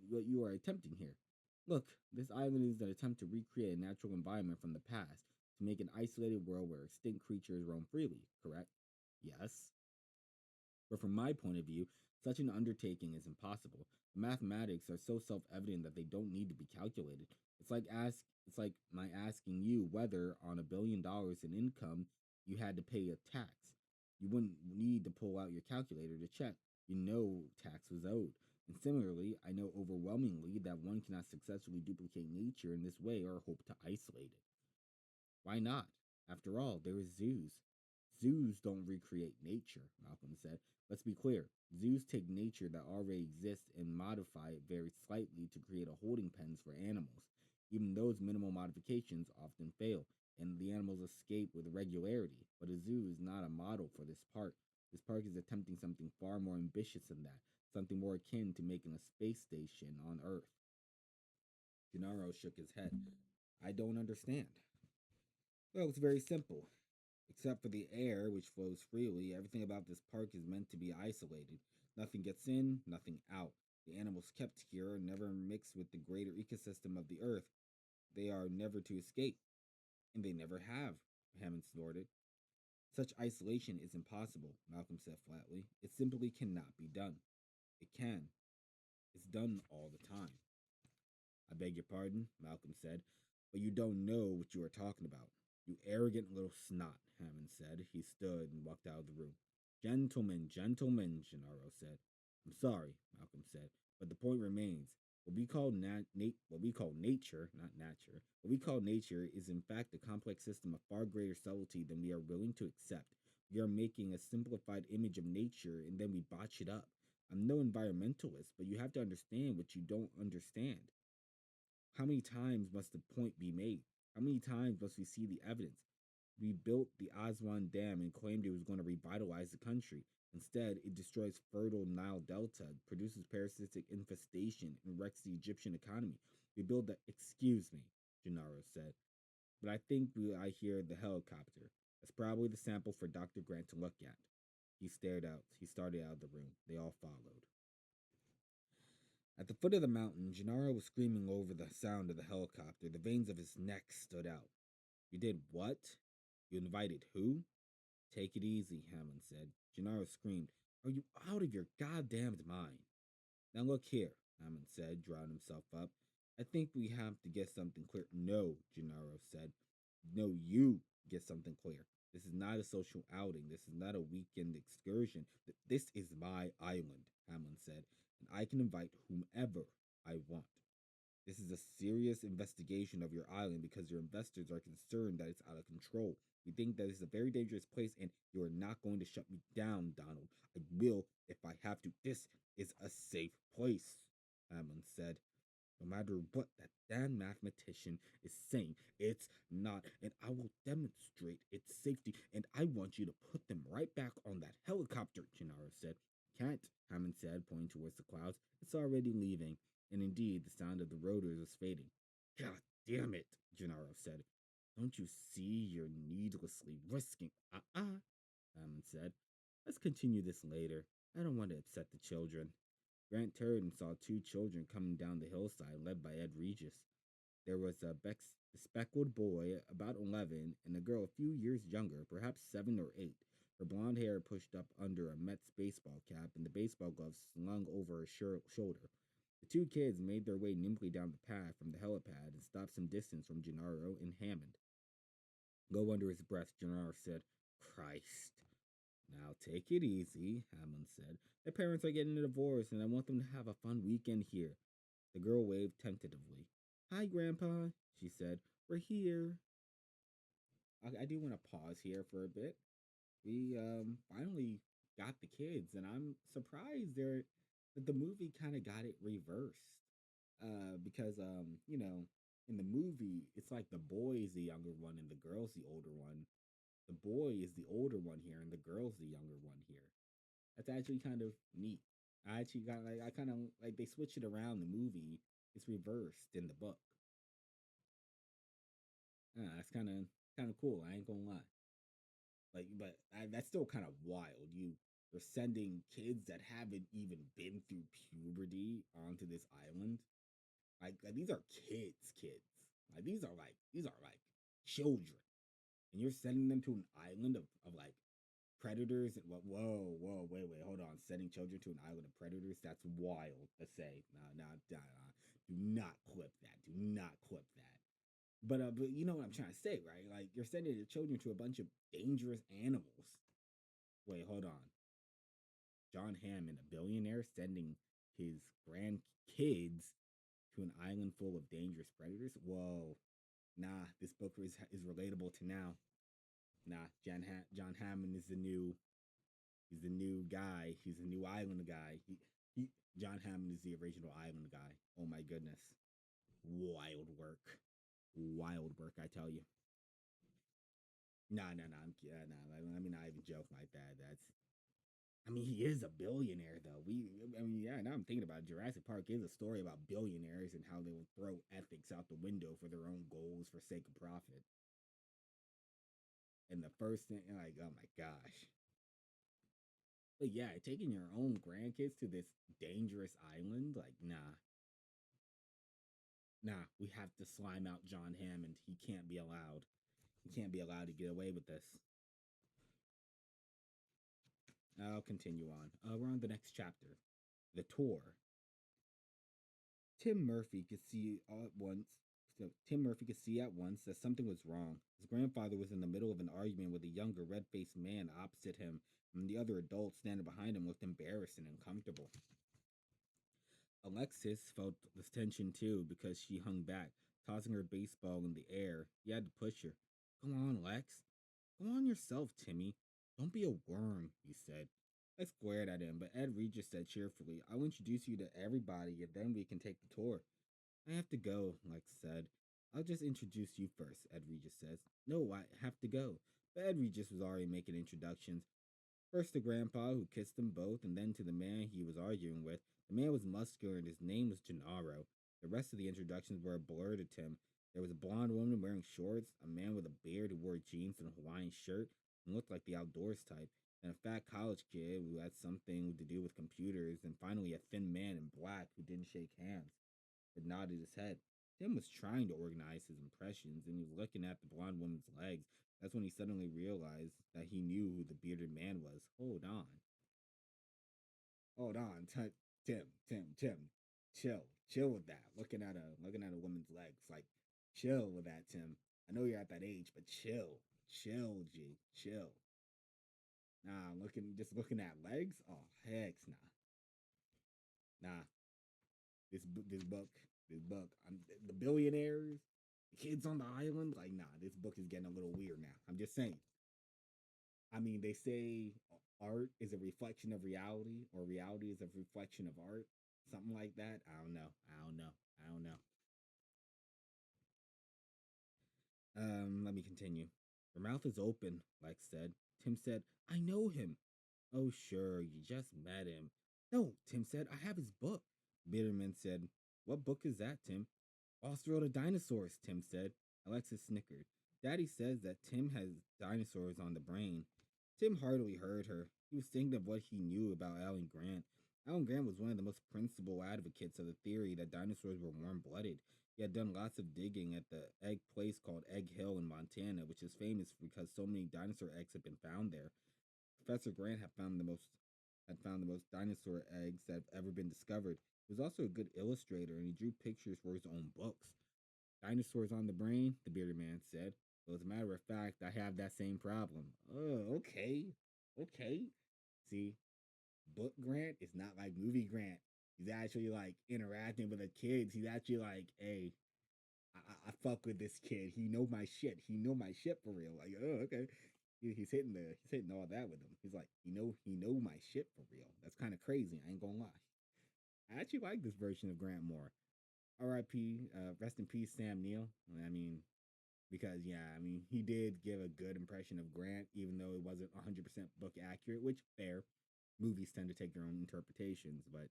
what you are attempting here. Look, this island is an attempt to recreate a natural environment from the past to make an isolated world where extinct creatures roam freely, correct? Yes. But from my point of view, such an undertaking is impossible. The mathematics are so self-evident that they don't need to be calculated. It's like my asking you whether on $1 billion in income you had to pay a tax. You wouldn't need to pull out your calculator to check. You know tax was owed. And similarly, I know overwhelmingly that one cannot successfully duplicate nature in this way or hope to isolate it. Why not? After all, there is zoos. Zoos don't recreate nature, Malcolm said. Let's be clear. Zoos take nature that already exists and modify it very slightly to create a holding pens for animals. Even those minimal modifications often fail, and the animals escape with regularity. But a zoo is not a model for this park. This park is attempting something far more ambitious than that, something more akin to making a space station on Earth. Gennaro shook his head. I don't understand. Well, it's very simple. Except for the air, which flows freely, everything about this park is meant to be isolated. Nothing gets in, nothing out. The animals kept here never mix with the greater ecosystem of the earth. They are never to escape, and they never have, Hammond snorted. Such isolation is impossible, Malcolm said flatly. It simply cannot be done. It can. It's done all the time. I beg your pardon, Malcolm said, but you don't know what you are talking about. You arrogant little snot, Hammond said. He stood and walked out of the room. Gentlemen, gentlemen, Gennaro said. I'm sorry, Malcolm said, but the point remains. What we call nature, not nature, what we call nature is in fact a complex system of far greater subtlety than we are willing to accept. We are making a simplified image of nature and then we botch it up. I'm no environmentalist, but you have to understand what you don't understand. How many times must the point be made? How many times must we see the evidence? We built the Aswan Dam and claimed it was going to revitalize the country. Instead, it destroys fertile Nile Delta, produces parasitic infestation, and wrecks the Egyptian economy. We built the. Excuse me, Gennaro said, but I think I hear the helicopter. That's probably the sample for Dr. Grant to look at. He stared out. He started out of the room. They all followed. At the foot of the mountain, Gennaro was screaming over the sound of the helicopter. The veins of his neck stood out. You did what? You invited who? Take it easy, Hammond said. Gennaro screamed. Are you out of your goddamned mind? Now look here, Hammond said, drawing himself up. I think we have to get something clear. No, Gennaro said. No, you get something clear. This is not a social outing. This is not a weekend excursion. This is my island, Hammond said, and I can invite whomever I want. This is a serious investigation of your island because your investors are concerned that it's out of control. We think that it's a very dangerous place and you are not going to shut me down, Donald. I will if I have to. This is a safe place, Hammond said. No matter what that damn mathematician is saying, it's not, and I will demonstrate its safety, and I want you to put them right back on that helicopter, Gennaro said. Can't, Hammond said, pointing towards the clouds. It's already leaving, and indeed the sound of the rotors was fading. God damn it, Gennaro said. Don't you see you're needlessly risking? Hammond said. Let's continue this later. I don't want to upset the children. Grant turned and saw two children coming down the hillside, led by Ed Regis. There was a speckled boy about 11 and a girl a few years younger, perhaps 7 or 8. Her blonde hair pushed up under a Mets baseball cap and the baseball gloves slung over her shoulder. The two kids made their way nimbly down the path from the helipad and stopped some distance from Gennaro and Hammond. Go under his breath, Gennaro said. Christ. Now take it easy, Hammond said. Their parents are getting a divorce and I want them to have a fun weekend here. The girl waved tentatively. Hi, Grandpa, she said. We're here. I do want to pause here for a bit. We finally got the kids, and I'm surprised that the movie kind of got it reversed. Because in the movie, it's like the boy is the younger one and the girl's the older one. The boy is the older one here, and the girl's the younger one here. That's actually kind of neat. I actually got like I kind of like they switch it around the movie It's reversed in the book. That's kind of cool. I ain't gonna lie. Like, but that's still kind of wild. You're sending kids that haven't even been through puberty onto this island. Like these are kids. Like these are like children, and you're sending them to an island of like predators. And what? Whoa, wait, hold on. Sending children to an island of predators? That's wild to say. Nah. Do not clip that. Do not clip that. But you know what I'm trying to say, right? Like you're sending your children to a bunch of dangerous animals. Wait, hold on. John Hammond, a billionaire, sending his grandkids to an island full of dangerous predators. Whoa, nah. This book is relatable to now. Nah, John Hammond is the new. He's the new guy. He's the new island guy. He John Hammond is the original island guy. Oh my goodness, wild work, wild work. I tell you. Nah. Let me not even joke like that. That's. I mean, he is a billionaire, though. I mean, yeah. Now I'm thinking about it. Jurassic Park is a story about billionaires and how they will throw ethics out the window for their own goals for sake of profit. And the first thing, like, oh my gosh. But yeah, taking your own grandkids to this dangerous island, like, nah. We have to slime out John Hammond. He can't be allowed. He can't be allowed to get away with this. I'll continue on. We're on the next chapter. The tour. Tim Murphy could see all at once. So Tim Murphy could see at once that something was wrong. His grandfather was in the middle of an argument with a younger, red-faced man opposite him, and the other adult standing behind him looked embarrassed and uncomfortable. Alexis felt the tension too because she hung back, tossing her baseball in the air. He had to push her. Come on, Lex. Come on yourself, Timmy. Don't be a worm, he said. I glared at him, but Ed Regis said cheerfully, I'll introduce you to everybody and then we can take the tour. I have to go, Lex said. I'll just introduce you first, Ed Regis says. No, I have to go. But Ed Regis was already making introductions. First to Grandpa, who kissed them both, and then to the man he was arguing with. The man was muscular and his name was Gennaro. The rest of the introductions were a blur to Tim. There was a blonde woman wearing shorts, a man with a beard who wore jeans and a Hawaiian shirt and looked like the outdoors type, and a fat college kid who had something to do with computers, and finally a thin man in black who didn't shake hands but nodded his head. Tim was trying to organize his impressions, and he was looking at the blonde woman's legs. That's when he suddenly realized that he knew who the bearded man was. Hold on, Tim, chill with that. Looking at a woman's legs, like chill with that, Tim. I know you're at that age, but chill, chill. Nah, looking at legs. Oh heck, nah. This this book. The billionaires, the kids on the island. Like, nah, this book is getting a little weird now. I'm just saying. I mean, they say art is a reflection of reality, or reality is a reflection of art. Something like that. I don't know. I don't know. I don't know. Let me continue. Her mouth is open, Lex said. Tim said, I know him. Oh, sure, you just met him. No, Tim said, I have his book. Bitterman said, What book is that, Tim? Off-Road of Dinosaurs, Tim said. Alexis snickered. Daddy says that Tim has dinosaurs on the brain. Tim hardly heard her. He was thinking of what he knew about Alan Grant. Alan Grant was one of the most principal advocates of the theory that dinosaurs were warm-blooded. He had done lots of digging at the egg place called Egg Hill in Montana, which is famous because so many dinosaur eggs have been found there. Professor Grant had found the most dinosaur eggs that have ever been discovered. He was also a good illustrator, and he drew pictures for his own books. Dinosaurs on the brain, the bearded man said. Well, as a matter of fact, I have that same problem. Oh, okay. Okay. See, book Grant is not like movie Grant. He's actually like interacting with the kids. He's actually like, hey, I fuck with this kid. He know my shit. He know my shit for real. Like, oh, okay. He's hitting all that with him. He's like, he know my shit for real. That's kind of crazy. I ain't gonna lie. I actually like this version of Grant more. R.I.P. Rest in peace, Sam Neill. I mean, because yeah, I mean, he did give a good impression of Grant, even though it wasn't 100% book accurate. Which fair, movies tend to take their own interpretations, but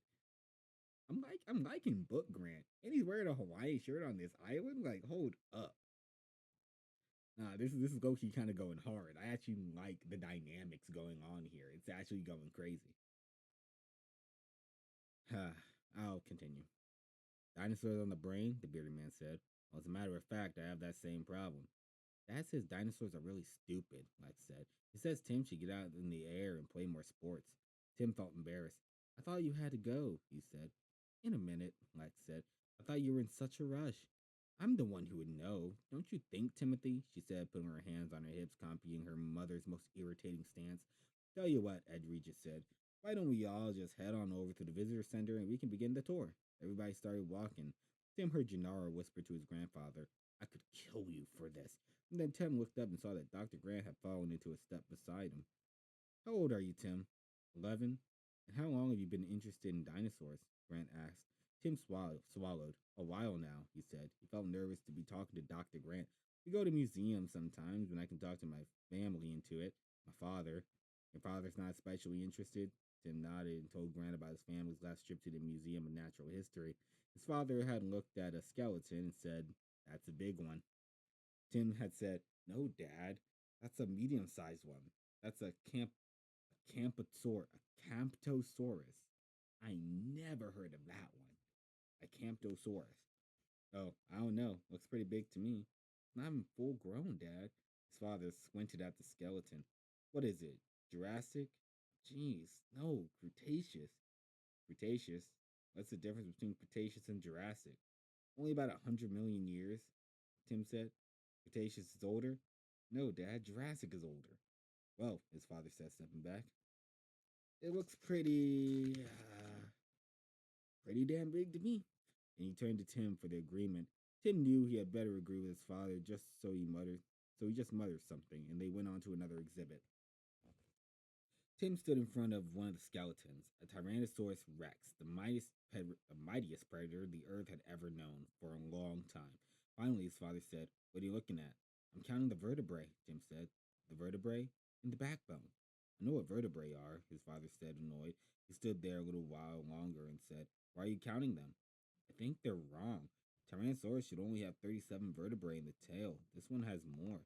I'm liking Book Grant, and he's wearing a Hawaiian shirt on this island. Like, hold up. Nah, this is low key kind of going hard. I actually like the dynamics going on here. It's actually going crazy. I'll continue. Dinosaurs on the brain, the bearded man said. Well, as a matter of fact, I have that same problem. Dad says dinosaurs are really stupid, Lex said. He says Tim should get out in the air and play more sports. Tim felt embarrassed. I thought you had to go, he said. In a minute, Lex said. I thought you were in such a rush. I'm the one who would know. Don't you think, Timothy? She said, putting her hands on her hips, copying her mother's most irritating stance. Tell you what, Ed Regis said. Why don't we all just head on over to the visitor center and we can begin the tour? Everybody started walking. Tim heard Gennaro whisper to his grandfather, I could kill you for this. And then Tim looked up and saw that Dr. Grant had fallen into a step beside him. How old are you, Tim? 11. And how long have you been interested in dinosaurs? Grant asked. Tim swallowed. A while now, he said. He felt nervous to be talking to Dr. Grant. We go to museums sometimes when I can talk to my family into it. My father. Your father's not especially interested? Tim nodded and told Grant about his family's last trip to the Museum of Natural History. His father had looked at a skeleton and said, That's a big one. Tim had said, No, Dad, that's a medium sized one. That's a Camptosaurus. I never heard of that one. A Camptosaurus. Oh, I don't know. Looks pretty big to me. It's not even full grown, Dad. His father squinted at the skeleton. What is it? Jurassic? Jeez, no, Cretaceous. Cretaceous? What's the difference between Cretaceous and Jurassic? Only about 100 million years, Tim said. Cretaceous is older? No, Dad, Jurassic is older. Well, his father said, stepping back. It looks pretty damn big to me. And he turned to Tim for the agreement. Tim knew he had better agree with his father, so he just muttered something, and they went on to another exhibit. Tim stood in front of one of the skeletons, a Tyrannosaurus rex, the mightiest predator the Earth had ever known for a long time. Finally, his father said, What are you looking at? I'm counting the vertebrae, Tim said. The vertebrae? And the backbone. I know what vertebrae are, his father said, annoyed. He stood there a little while longer and said, Why are you counting them? I think they're wrong. Tyrannosaurus should only have 37 vertebrae in the tail. This one has more.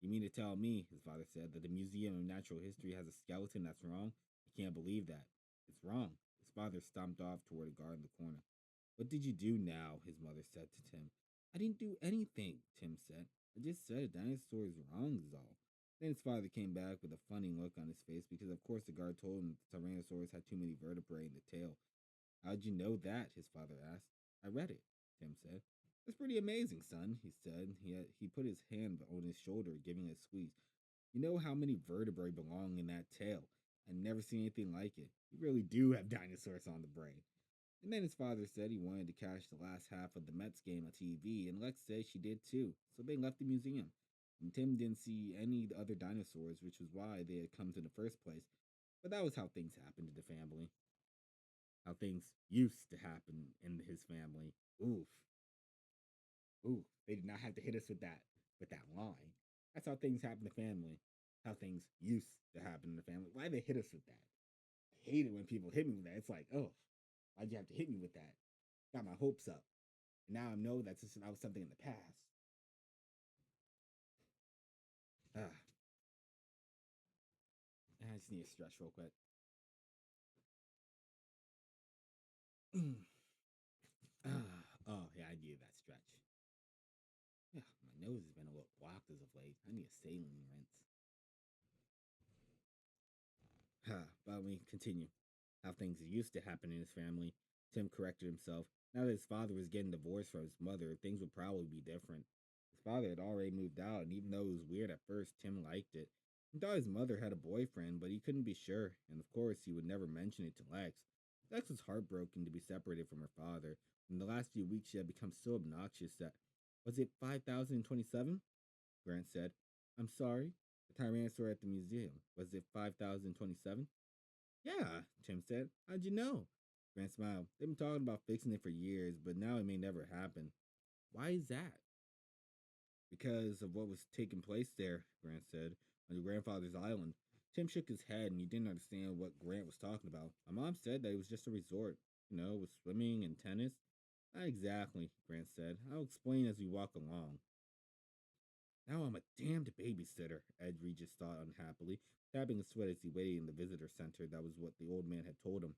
You mean to tell me, his father said, that the Museum of Natural History has a skeleton that's wrong? I can't believe that. It's wrong. His father stomped off toward a guard in the corner. What did you do now? His mother said to Tim. I didn't do anything, Tim said. I just said a dinosaur is wrong, is all. Then his father came back with a funny look on his face because, of course, the guard told him that the Tyrannosaurus had too many vertebrae in the tail. How'd you know that? His father asked. I read it, Tim said. That's pretty amazing, son, he said. He put his hand on his shoulder, giving it a squeeze. You know how many vertebrae belong in that tail? I've never seen anything like it. You really do have dinosaurs on the brain. And then his father said he wanted to catch the last half of the Mets game on TV, and Lex said she did too, so they left the museum. And Tim didn't see any other dinosaurs, which was why they had come to the first place. But that was how things happened to the family. How things used to happen in his family. Oof. Ooh, they did not have to hit us with that line. That's how things happen to family. How things used to happen in the family. Why they hit us with that? I hate it when people hit me with that. It's like, oh, why'd you have to hit me with that? Got my hopes up. And now I know that was something in the past. Ah, I just need to stretch real quick. Oh, yeah, I needed that stretch. Yeah, my nose has been a little blocked as of late. I need a saline rinse. But we continue. How things used to happen in his family. Tim corrected himself. Now that his father was getting divorced from his mother, things would probably be different. His father had already moved out, and even though it was weird at first, Tim liked it. He thought his mother had a boyfriend, but he couldn't be sure, and of course, he would never mention it to Lex. Lex was heartbroken to be separated from her father. In the last few weeks, she had become so obnoxious that. Was it 5,027? Grant said. I'm sorry? The Tyrannosaur at the museum. Was it 5,027? Yeah, Tim said. How'd you know? Grant smiled. They've been talking about fixing it for years, but now it may never happen. Why is that? Because of what was taking place there, Grant said, on your grandfather's island. Tim shook his head and he didn't understand what Grant was talking about. My mom said that it was just a resort. with swimming and tennis. Not exactly, Grant said. I'll explain as we walk along. Now I'm a damned babysitter, Ed Regis thought unhappily, tapping his sweat as he waited in the visitor center. That was what the old man had told him.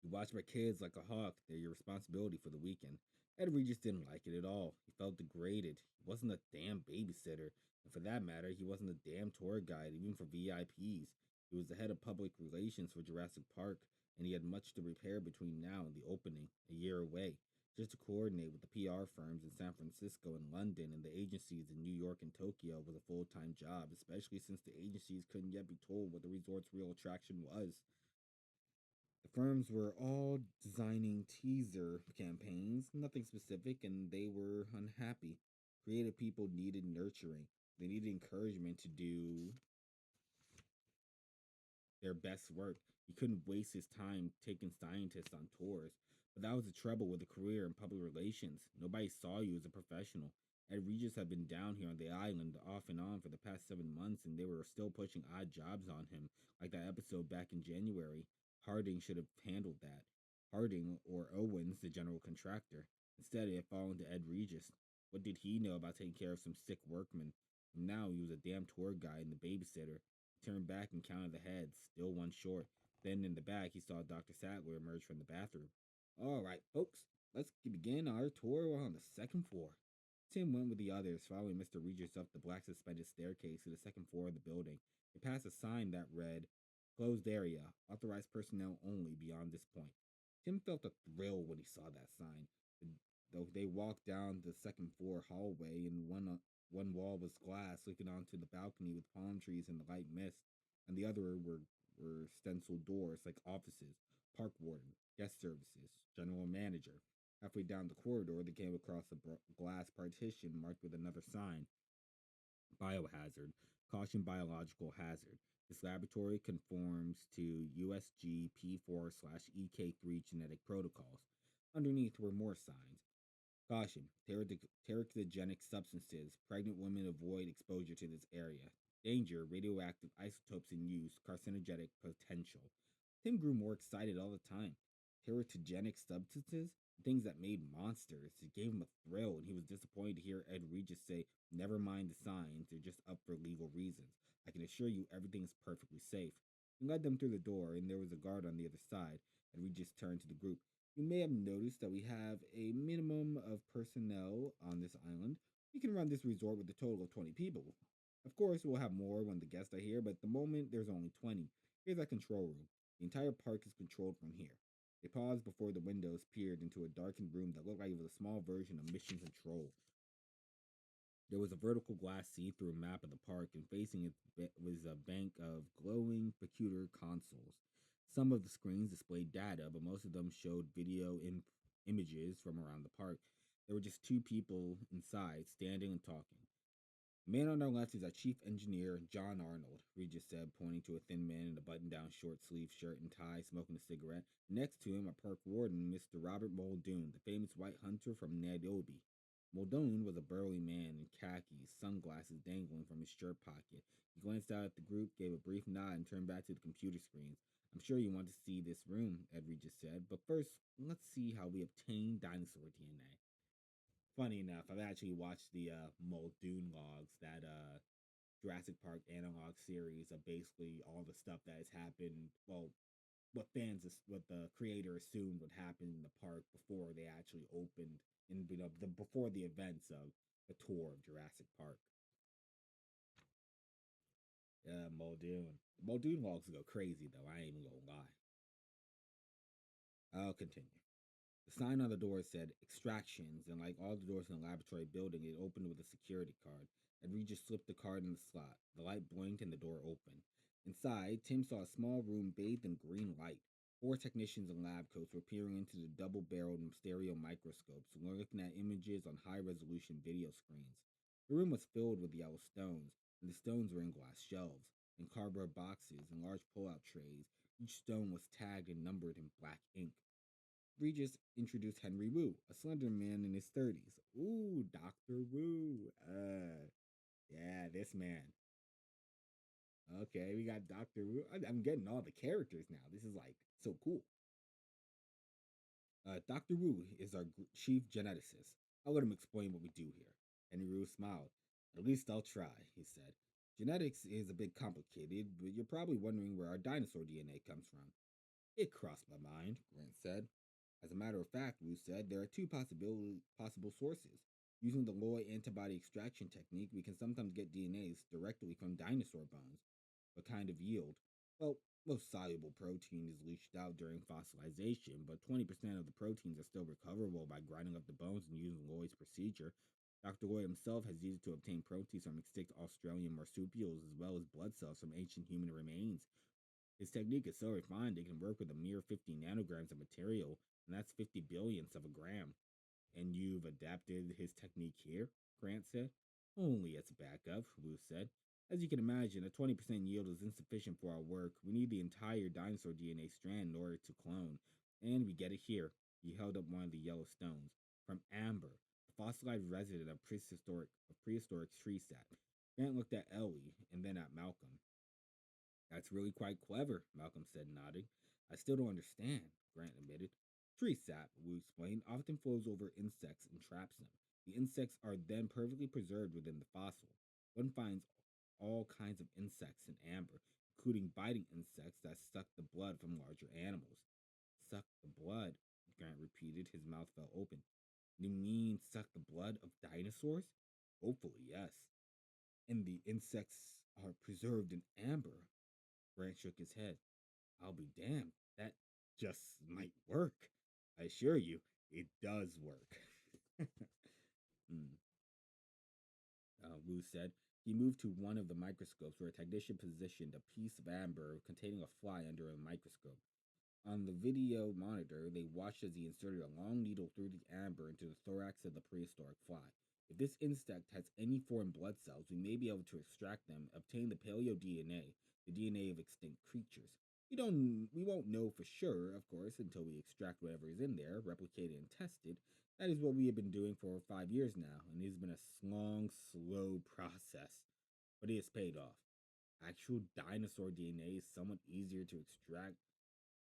You watch my kids like a hawk. They're your responsibility for the weekend. Ed Regis didn't like it at all. He felt degraded. He wasn't a damn babysitter. And for that matter, he wasn't a damn tour guide, even for VIPs. He was the head of public relations for Jurassic Park, and he had much to prepare between now and the opening, a year away. Just to coordinate with the PR firms in San Francisco and London and the agencies in New York and Tokyo was a full time job, especially since the agencies couldn't yet be told what the resort's real attraction was. The firms were all designing teaser campaigns, nothing specific, and they were unhappy. Creative people needed nurturing. They needed encouragement to do their best work. He couldn't waste his time taking scientists on tours. But that was the trouble with a career in public relations. Nobody saw you as a professional. Ed Regis had been down here on the island off and on for the past 7 months, and they were still pushing odd jobs on him, like that episode back in January. Harding should have handled that. Harding, or Owens, the general contractor. Instead, it had fallen to Ed Regis. What did he know about taking care of some sick workmen? And now he was a damn tour guide and the babysitter. Turned back and counted the heads, still one short. Then in the back, he saw Dr. Sattler emerge from the bathroom. All right, folks, let's begin our tour on the second floor. Tim went with the others, following Mr. Regis up the black suspended staircase to the second floor of the building. They passed a sign that read, Closed area, authorized personnel only beyond this point. Tim felt a thrill when he saw that sign. Though they walked down the second floor hallway, and one wall was glass looking onto the balcony with palm trees and the light mist, and the other were stenciled doors like offices, park warden, guest services, general manager. Halfway down the corridor, they came across a glass partition marked with another sign, biohazard, caution biological hazard. This laboratory conforms to USG P4/EK3 genetic protocols. Underneath were more signs. Caution, teratogenic substances. Pregnant women avoid exposure to this area. Danger, radioactive isotopes in use, carcinogenic potential. Tim grew more excited all the time. Teratogenic substances? Things that made monsters. It gave him a thrill, and he was disappointed to hear Ed Regis say, Never mind the signs, they're just up for legal reasons. I can assure you everything's perfectly safe. He led them through the door, and there was a guard on the other side. Ed Regis turned to the group. You may have noticed that we have a minimum of personnel on this island. We can run this resort with a total of 20 people. Of course, we'll have more when the guests are here, but at the moment, there's only 20. Here's our control room. The entire park is controlled from here. They paused before the windows peered into a darkened room that looked like it was a small version of Mission Control. There was a vertical glass see-through map of the park, and facing it was a bank of glowing computer consoles. Some of the screens displayed data, but most of them showed video images from around the park. There were just two people inside, standing and talking. The man on our left is our chief engineer, John Arnold, Regis said, pointing to a thin man in a button-down short-sleeved shirt and tie, smoking a cigarette. Next to him, a park warden, Mr. Robert Muldoon, the famous white hunter from Nairobi. Muldoon was a burly man in khakis, sunglasses dangling from his shirt pocket. He glanced out at the group, gave a brief nod, and turned back to the computer screens. I'm sure you want to see this room, Ed Regis said, but first, let's see how we obtain dinosaur DNA. Funny enough, I've actually watched the Muldoon logs, that Jurassic Park analog series of basically all the stuff that has happened. Well, what the creator assumed would happen in the park before they actually opened, in before the events of the tour of Jurassic Park. Yeah, Muldoon. Muldoon logs go crazy though. I ain't even gonna lie. I'll continue. The sign on the door said extractions, and like all the doors in the laboratory building, it opened with a security card. And Regis slipped the card in the slot. The light blinked and the door opened. Inside, Tim saw a small room bathed in green light. Four technicians in lab coats were peering into the double barreled stereo microscopes, looking at images on high resolution video screens. The room was filled with yellow stones, and the stones were in glass shelves, in cardboard boxes, and large pull out trays. Each stone was tagged and numbered in black ink. Regis introduced Henry Wu, a slender man in his 30s. Ooh, Dr. Wu. Yeah, this man. Okay, we got Dr. Wu. I'm getting all the characters now. This is like so cool. Dr. Wu is our chief geneticist. I'll let him explain what we do here. Henry Wu smiled. At least I'll try, he said. Genetics is a bit complicated, but you're probably wondering where our dinosaur DNA comes from. It crossed my mind, Grant said. As a matter of fact, Wu said, there are two possible sources. Using the Loy antibody extraction technique, we can sometimes get DNAs directly from dinosaur bones. What kind of yield? Well, most soluble protein is leached out during fossilization, but 20% of the proteins are still recoverable by grinding up the bones and using Loy's procedure. Dr. Loy himself has used it to obtain proteins from extinct Australian marsupials as well as blood cells from ancient human remains. His technique is so refined it can work with a mere 50 nanograms of material, and that's 50 billionths of a gram. And you've adapted his technique here? Grant said. Only as a backup, Wu said. As you can imagine, a 20% yield is insufficient for our work. We need the entire dinosaur DNA strand in order to clone. And we get it here. He held up one of the yellow stones. From amber, a fossilized resident of prehistoric tree sap. Grant looked at Ellie and then at Malcolm. That's really quite clever, Malcolm said, nodding. I still don't understand, Grant admitted. Tree sap, Wu explained, often flows over insects and traps them. The insects are then perfectly preserved within the fossil. One finds all kinds of insects in amber, including biting insects that suck the blood from larger animals. Suck the blood, Grant repeated. His mouth fell open. You mean suck the blood of dinosaurs? Hopefully, yes. And the insects are preserved in amber. Grant shook his head. I'll be damned. That just might work. I assure you, it does work. Hmm. Wu said. He moved to one of the microscopes where a technician positioned a piece of amber containing a fly under a microscope. On the video monitor, they watched as he inserted a long needle through the amber into the thorax of the prehistoric fly. If this insect has any foreign blood cells, we may be able to extract them, obtain the paleo DNA, the DNA of extinct creatures. We won't know for sure, of course, until we extract whatever is in there, replicate it, and test it. That is what we have been doing for 5 years now, and it has been a long, slow process, but it has paid off. Actual dinosaur DNA is somewhat easier to extract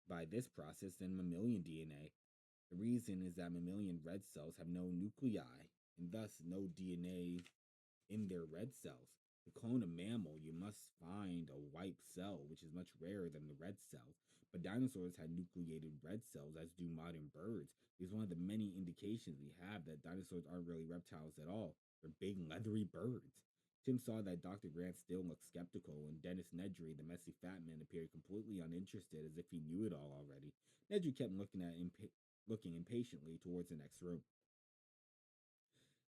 by this process than mammalian DNA. The reason is that mammalian red cells have no nuclei, and thus no DNA in their red cells. To clone a mammal, you must find a white cell, which is much rarer than the red cell. But dinosaurs had nucleated red cells, as do modern birds. It's one of the many indications we have that dinosaurs aren't really reptiles at all. They're big, leathery birds. Tim saw that Dr. Grant still looked skeptical, and Dennis Nedry, the messy fat man, appeared completely uninterested, as if he knew it all already. Nedry kept looking impatiently towards the next room.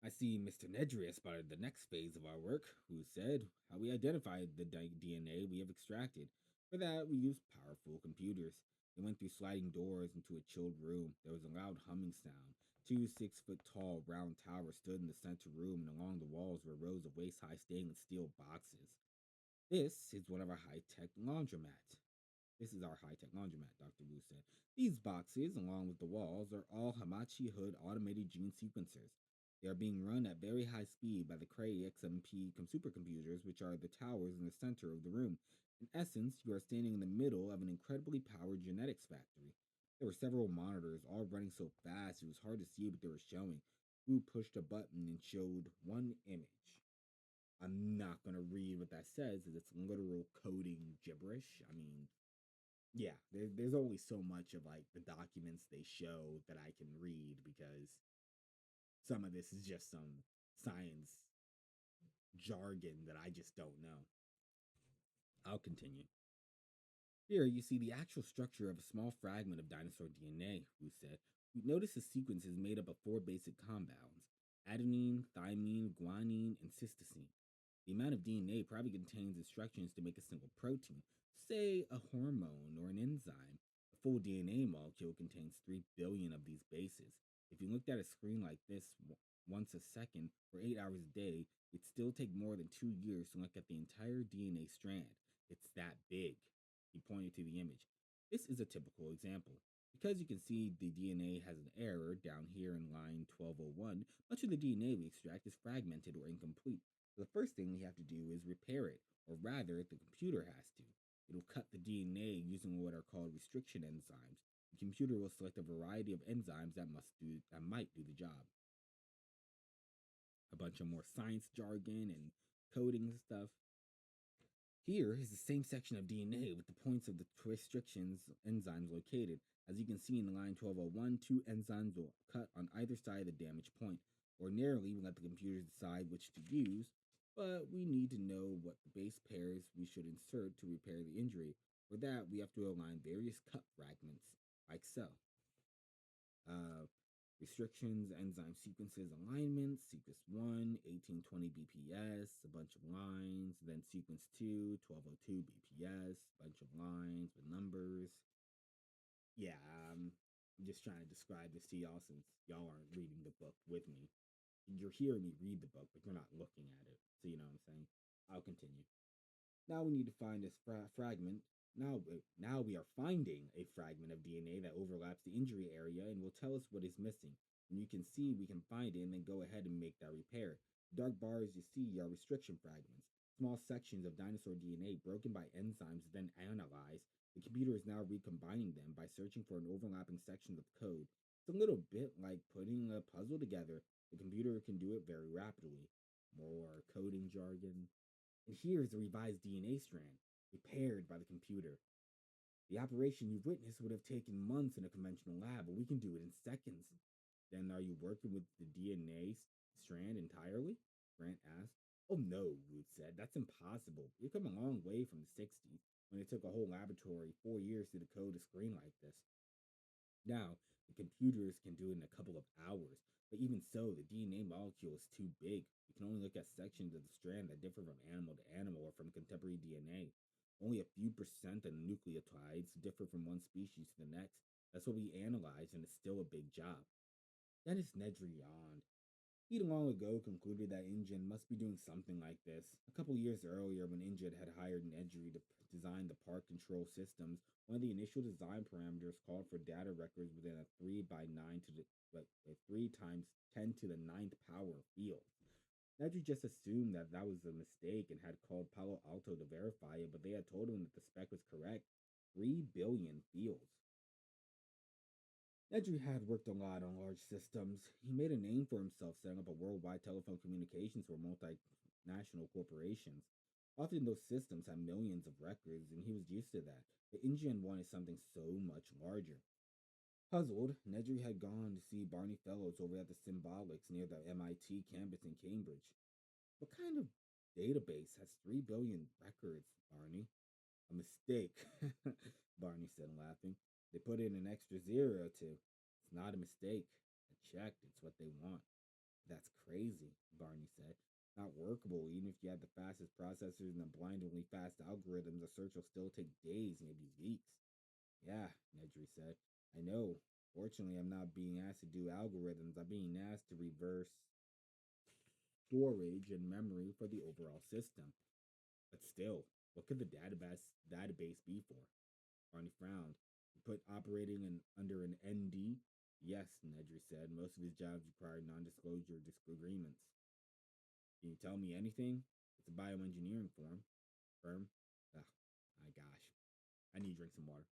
I see Mr. Nedry has spotted the next phase of our work, Who said, how we identified the DNA we have extracted. For that, we used powerful computers. They went through sliding doors into a chilled room. There was a loud humming sound. Two 6 foot tall round towers stood in the center room, and along the walls were rows of waist high stainless steel boxes. This is one of our high tech laundromats. This is our high-tech laundromat, Dr. Wu said. These boxes, along with the walls, are all Hamachi Hood automated gene sequencers. They are being run at very high speed by the Cray XMP supercomputers, which are the towers in the center of the room. In essence, you are standing in the middle of an incredibly powered genetics factory. There were several monitors, all running so fast it was hard to see what they were showing. Wu pushed a button and showed one image. I'm not going to read what that says, as it's literal coding gibberish. I mean, yeah, there's only so much of like the documents they show that I can read because some of this is just some science jargon that I just don't know. I'll continue. Here you see the actual structure of a small fragment of dinosaur DNA, Wu said. Notice the sequence is made up of four basic compounds: adenine, thymine, guanine, and cytosine. The amount of DNA probably contains instructions to make a single protein, say a hormone or an enzyme. A full DNA molecule contains 3 billion of these bases. If you looked at a screen like this once a second for 8 hours a day, it'd still take more than 2 years to look at the entire DNA strand. It's that big. He pointed to the image. This is a typical example. Because you can see the DNA has an error down here in line 1201, much of the DNA we extract is fragmented or incomplete. So the first thing we have to do is repair it, or rather, the computer has to. It'll cut the DNA using what are called restriction enzymes. The computer will select a variety of enzymes that might do the job. A bunch of more science jargon and coding and stuff. Here is the same section of DNA with the points of the restrictions enzymes located. As you can see in line 1201, two enzymes will cut on either side of the damaged point. Ordinarily, we let the computer decide which to use, but we need to know what base pairs we should insert to repair the injury. For that, we have to align various cut fragments, like so. Uh, Restrictions, enzyme sequences, alignments, sequence 1, 1820 BPS, a bunch of lines, then sequence 2, 1202 BPS, bunch of lines with numbers. Yeah, I'm just trying to describe this to y'all since y'all aren't reading the book with me. You're hearing me read the book, but you're not looking at it. So, you know what I'm saying? I'll continue. Now we need to find this fragment. Now we are finding a fragment of DNA that overlaps the injury area and will tell us what is missing. When you can see we can find it and then go ahead and make that repair. The dark bars you see are restriction fragments, small sections of dinosaur DNA broken by enzymes then analyzed. The computer is now recombining them by searching for an overlapping section of code. It's a little bit like putting a puzzle together. The computer can do it very rapidly. More coding jargon. And here is the revised DNA strand, prepared by the computer. The operation you've witnessed would have taken months in a conventional lab, but we can do it in seconds. Then are you working with the DNA strand entirely? Grant asked. Oh no, Wood said. That's impossible. We've come a long way from the 60s, when it took a whole laboratory 4 years to decode a screen like this. Now, the computers can do it in a couple of hours, but even so, the DNA molecule is too big. We can only look at sections of the strand that differ from animal to animal or from contemporary DNA. Only a few percent of the nucleotides differ from one species to the next. That's what we analyze, and it's still a big job. Dennis Nedry yawned. He'd long ago concluded that InGen must be doing something like this. A couple years earlier, when InGen had hired Nedry to design the park control systems, one of the initial design parameters called for data records within a 3 by 9 to the a 3 times 10 to the ninth power field. Nedry just assumed that that was a mistake and had called Palo Alto to verify it, but they had told him that the spec was correct. 3 billion fields. Nedry had worked a lot on large systems. He made a name for himself setting up a worldwide telephone communications for multinational corporations. Often those systems had millions of records, and he was used to that. The InGen wanted something so much larger. Puzzled, Nedry had gone to see Barney Fellows over at the Symbolics near the MIT campus in Cambridge. What kind of database has 3 billion records, Barney? A mistake, Barney said, laughing. They put in an extra zero or two. It's not a mistake. I checked. It's what they want. That's crazy, Barney said. Not workable. Even if you have the fastest processors and the blindingly fast algorithms, a search will still take days, maybe weeks. Yeah, Nedry said. I know. Fortunately, I'm not being asked to do algorithms. I'm being asked to reverse storage and memory for the overall system. But still, what could the database be for? Barney frowned. He put operating under an ND? Yes, Nedry said. Most of his jobs require non-disclosure agreements. Can you tell me anything? It's a bioengineering firm. Ugh, my gosh. I need to drink some water.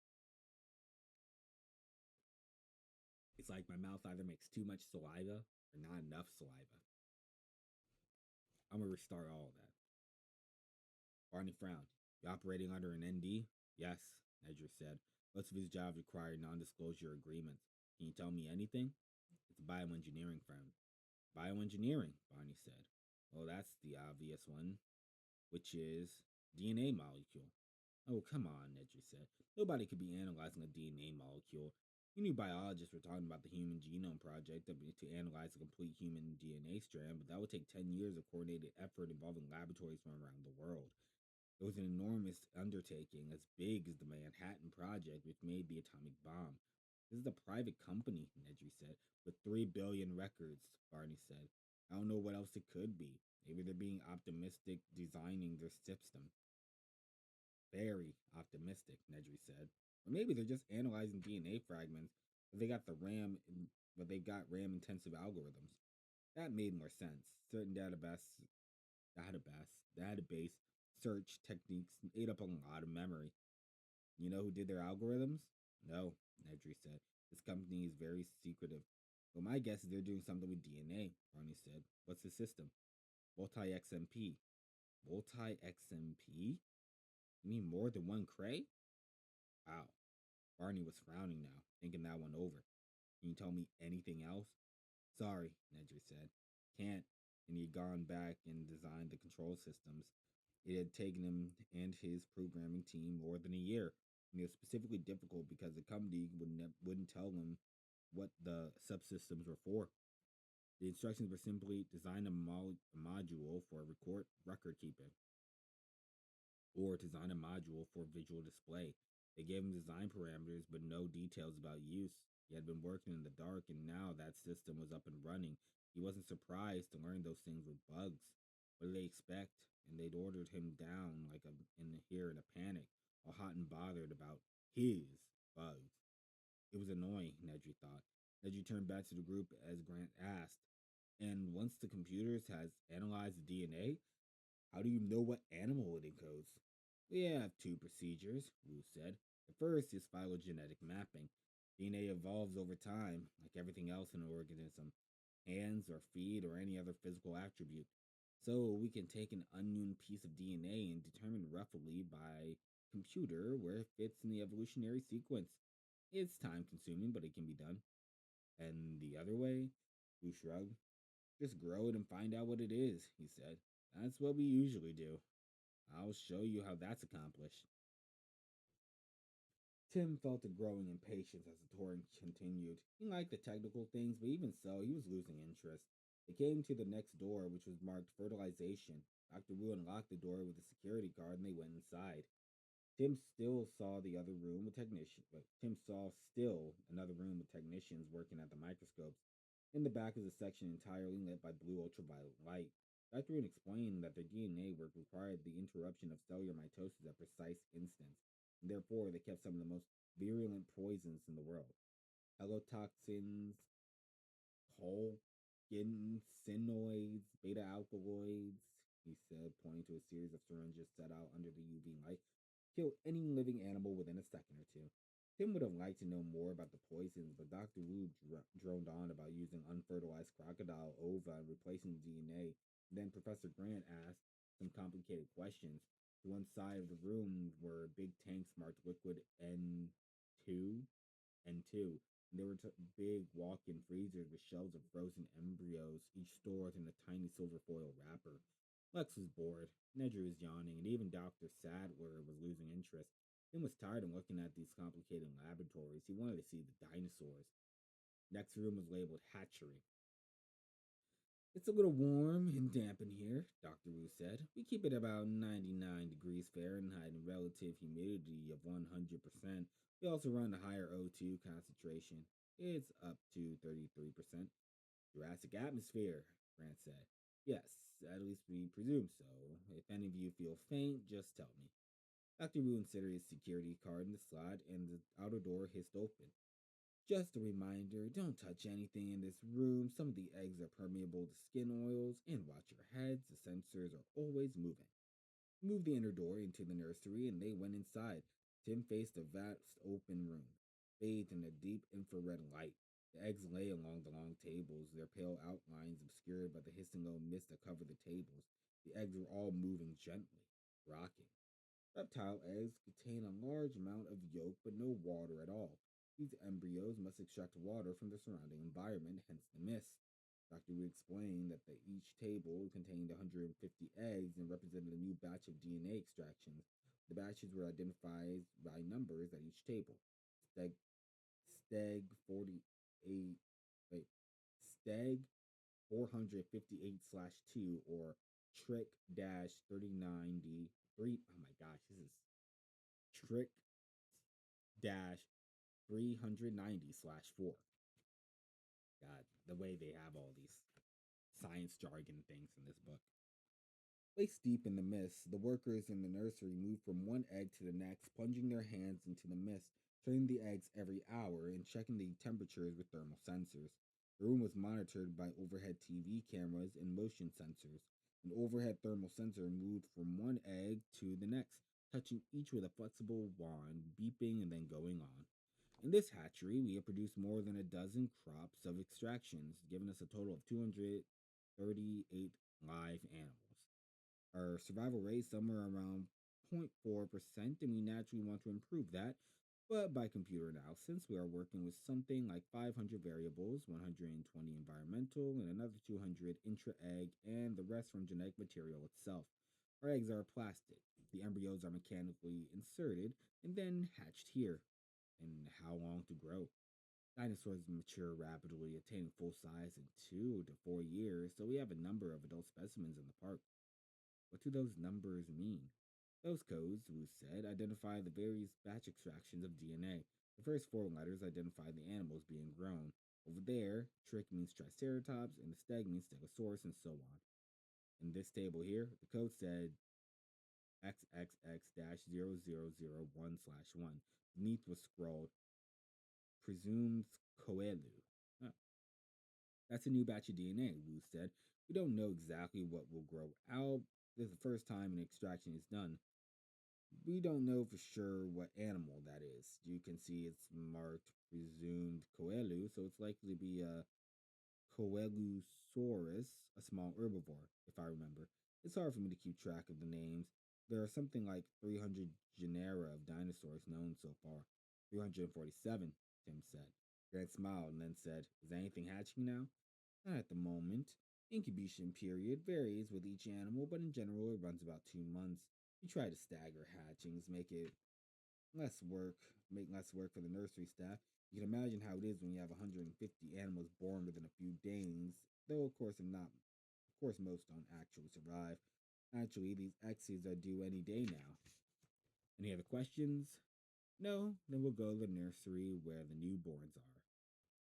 It's like my mouth either makes too much saliva or not enough saliva. I'm gonna restart all of that. Barney frowned. You operating under an ND? Yes, Nedry said. Most of his jobs require non-disclosure agreements. Can you tell me anything? It's a bioengineering firm. Bioengineering, Barney said. Well, that's the obvious one, which is DNA molecule. Oh, come on, Nedry said. Nobody could be analyzing a DNA molecule. You knew biologists were talking about the Human Genome Project to analyze a complete human DNA strand, but that would take 10 years of coordinated effort involving laboratories from around the world. It was an enormous undertaking, as big as the Manhattan Project, which made the atomic bomb. This is a private company, Nedry said, with 3 billion records, Barney said. I don't know what else it could be. Maybe they're being optimistic designing their system. Very optimistic, Nedry said. Or maybe they're just analyzing DNA fragments, but they've got RAM intensive algorithms. That made more sense. Certain database search techniques ate up a lot of memory. You know who did their algorithms? No, Nedry said. This company is very secretive. Well, my guess is they're doing something with DNA, Barney said. What's the system? Multi XMP. Multi XMP? You mean more than one Cray? Wow. Barney was frowning now, thinking that one over. Can you tell me anything else? Sorry, Nedry said. Can't. And he had gone back and designed the control systems. It had taken him and his programming team more than a year. And it was specifically difficult because the company wouldn't tell him what the subsystems were for. The instructions were simply design a module for record keeping or design a module for visual display. They gave him design parameters but no details about use. He had been working in the dark and now that system was up and running. He wasn't surprised to learn those things were bugs. What did they expect? And they'd ordered him down in a panic, all hot and bothered about his bugs. It was annoying, Nedry thought. Nedry turned back to the group as Grant asked, and once the computers has analyzed the DNA, how do you know what animal it encodes? We have two procedures, Wu said. The first is phylogenetic mapping. DNA evolves over time, like everything else in an organism, hands or feet or any other physical attribute. So we can take an unknown piece of DNA and determine roughly by computer where it fits in the evolutionary sequence. It's time consuming, but it can be done. And the other way, Wu shrugged. Just grow it and find out what it is, he said. That's what we usually do. I'll show you how that's accomplished. Tim felt a growing impatience as the tour continued. He liked the technical things, but even so, he was losing interest. They came to the next door, which was marked fertilization. Dr. Wu unlocked the door with a security guard and they went inside. Tim still saw the other room with technicians, but Tim saw still another room with technicians working at the microscopes. In the back is a section entirely lit by blue ultraviolet light. Dr. Woon explained that their DNA work required the interruption of cellular mitosis at precise instants, and therefore they kept some of the most virulent poisons in the world. Halotoxins, colchicinoids, beta alkaloids, he said, pointing to a series of syringes set out under the UV light, kill any living animal within a second or two. Tim would have liked to know more about the poisons, but Dr. Wu droned on about using unfertilized crocodile ova and replacing the DNA. Then Professor Grant asked some complicated questions. To one side of the room were big tanks marked liquid N2 N2. There were big walk-in freezers with shelves of frozen embryos, each stored in a tiny silver foil wrapper. Lex was bored. Nedry was yawning, and even Dr. Sadler was losing interest. Tim was tired of looking at these complicated laboratories. He wanted to see the dinosaurs. Next room was labeled hatchery. It's a little warm and damp in here, Dr. Wu said. We keep it about 99 degrees Fahrenheit and relative humidity of 100%. We also run a higher O2 concentration. It's up to 33%. Jurassic atmosphere, Grant said. Yes, at least we presume so. If any of you feel faint, just tell me. Dr. Wu inserted his security card in the slot and the outer door hissed open. Just a reminder, don't touch anything in this room. Some of the eggs are permeable to skin oils, and watch your heads. The sensors are always moving. He moved the inner door into the nursery, and they went inside. Tim faced a vast open room, bathed in a deep infrared light. The eggs lay along the long tables, their pale outlines obscured by the hissing of mist that covered the tables. The eggs were all moving gently, rocking. Reptile eggs contain a large amount of yolk but no water at all. These embryos must extract water from the surrounding environment, hence the mist. Dr. Wu explained that each table contained 150 eggs and represented a new batch of DNA extractions. The batches were identified by numbers at each table. Steg 48, wait, Steg 458 slash 2 or Trick dash 39D 3. Oh my gosh, this is Trick dash 390 slash 4. God, the way they have all these science jargon things in this book. Waist deep in the mist, the workers in the nursery moved from one egg to the next, plunging their hands into the mist, turning the eggs every hour, and checking the temperatures with thermal sensors. The room was monitored by overhead TV cameras and motion sensors. An overhead thermal sensor moved from one egg to the next, touching each with a flexible wand, beeping and then going on. In this hatchery, we have produced more than a dozen crops of extractions, giving us a total of 238 live animals. Our survival rate is somewhere around 0.4%, and we naturally want to improve that. But by computer analysis, we are working with something like 500 variables, 120 environmental, and another 200 intra egg, and the rest from genetic material itself. Our eggs are plastic. The embryos are mechanically inserted and then hatched here. And how long to grow? Dinosaurs mature rapidly, attaining full size in 2 to 4 years, so we have a number of adult specimens in the park. What do those numbers mean? Those codes, Wu said, identify the various batch extractions of DNA. The first four letters identify the animals being grown. Over there, trick means triceratops, and the steg means stegosaurus, and so on. In this table here, the code said XXX-0001/1. Beneath was scrawled presumes Coelu. Huh. That's a new batch of DNA, Wu said. We don't know exactly what will grow out. This is the first time an extraction is done. We don't know for sure what animal that is. You can see it's marked presumed Coelu, so it's likely to be a Coelusaurus, a small herbivore, if I remember. It's hard for me to keep track of the names. There are something like 300 genera of dinosaurs known so far. 347, Tim said. Grant smiled and then said, "Is anything hatching now?" "Not at the moment. Incubation period varies with each animal, but in general it runs about 2 months. We try to stagger hatchings, less work, make less work for the nursery staff. You can imagine how it is when you have 150 animals born within a few days, though of course most don't actually survive. Actually, these X's are due any day now. Any other questions? No? Then we'll go to the nursery where the newborns are.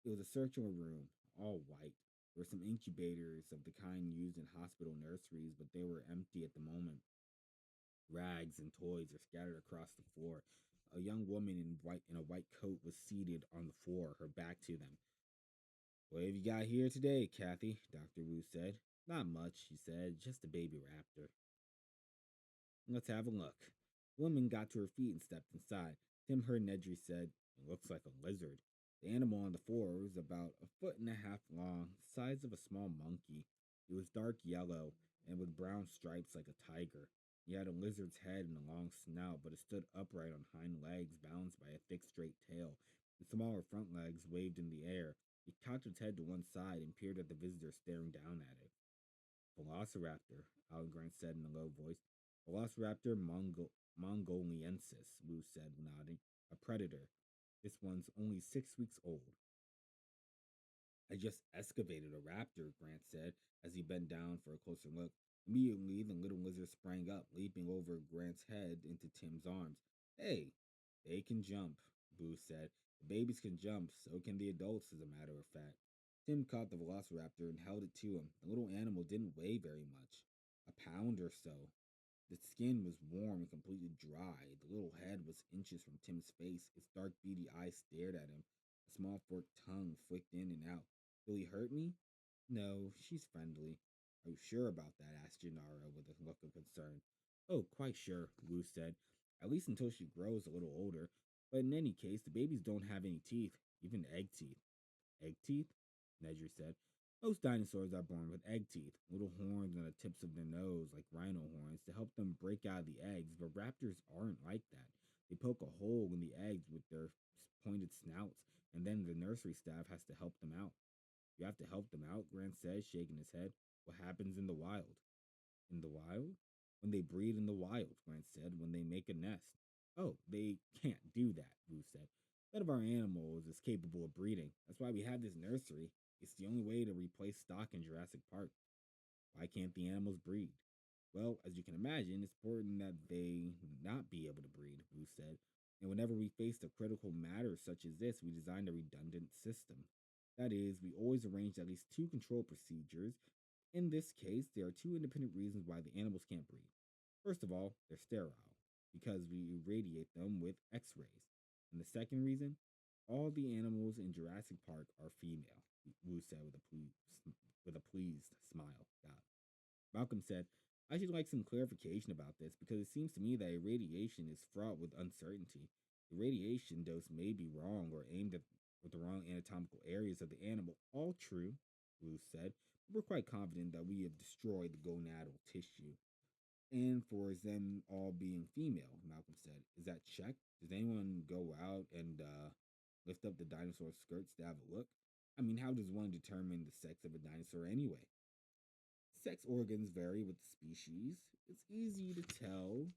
It was a circular room, all white. There were some incubators of the kind used in hospital nurseries, but they were empty at the moment. Rags and toys are scattered across the floor. A young woman in a white coat was seated on the floor, her back to them. "What have you got here today, Kathy?" Dr. Wu said. "Not much," she said, "just a baby raptor." "Let's have a look." The woman got to her feet and stepped inside. Tim heard Nedry said, "It looks like a lizard." The animal on the floor was about a foot and a half long, the size of a small monkey. It was dark yellow and with brown stripes like a tiger. He had a lizard's head and a long snout, but it stood upright on hind legs balanced by a thick, straight tail. The smaller front legs waved in the air. It cocked its head to one side and peered at the visitor staring down at it. "Velociraptor," Alan Grant said in a low voice. "Velociraptor mongoliensis," Wu said, nodding. "A predator. This one's only 6 weeks old." "I just excavated a raptor," Grant said as he bent down for a closer look. Immediately, the little lizard sprang up, leaping over Grant's head into Tim's arms. "Hey, they can jump," Wu said. "The babies can jump, so can the adults, as a matter of fact." Tim caught the velociraptor and held it to him. The little animal didn't weigh very much, a pound or so. The skin was warm and completely dry. The little head was inches from Tim's face. Its dark, beady eyes stared at him. A small forked tongue flicked in and out. "Will he hurt me?" "No, she's friendly." "Are you sure about that?" asked Gennaro with a look of concern. "Oh, quite sure," Wu said. "At least until she grows a little older. But in any case, the babies don't have any teeth, even egg teeth." "Egg teeth?" Nedry said. "Most dinosaurs are born with egg teeth, little horns on the tips of their nose, like rhino horns, to help them break out of the eggs, but raptors aren't like that. They poke a hole in the eggs with their pointed snouts, and then the nursery staff has to help them out." "You have to help them out," Grant said, shaking his head. "What happens in the wild?" "In the wild?" "When they breed in the wild," Grant said, "when they make a nest." "Oh, they can't do that," Wu said. "None of our animals is capable of breeding. That's why we have this nursery. It's the only way to replace stock in Jurassic Park." "Why can't the animals breed?" "Well, as you can imagine, it's important that they not be able to breed," Wu said. "And whenever we face a critical matter such as this, we designed a redundant system. That is, we always arranged at least two control procedures. In this case, there are two independent reasons why the animals can't breed. First of all, they're sterile, because we irradiate them with X rays. And the second reason, all the animals in Jurassic Park are female," Wu said with a pleased smile. God. Malcolm said, "I should like some clarification about this because it seems to me that irradiation is fraught with uncertainty. The radiation dose may be wrong or aimed at with the wrong anatomical areas of the animal. All true, Ruth said. We're quite confident that we have destroyed the gonadal tissue. And for them all being female, Malcolm said. Is that checked? Does anyone go out and lift up the dinosaur skirts to have a look? I mean, how does one determine the sex of a dinosaur anyway? Sex organs vary with the species. It's easy to tell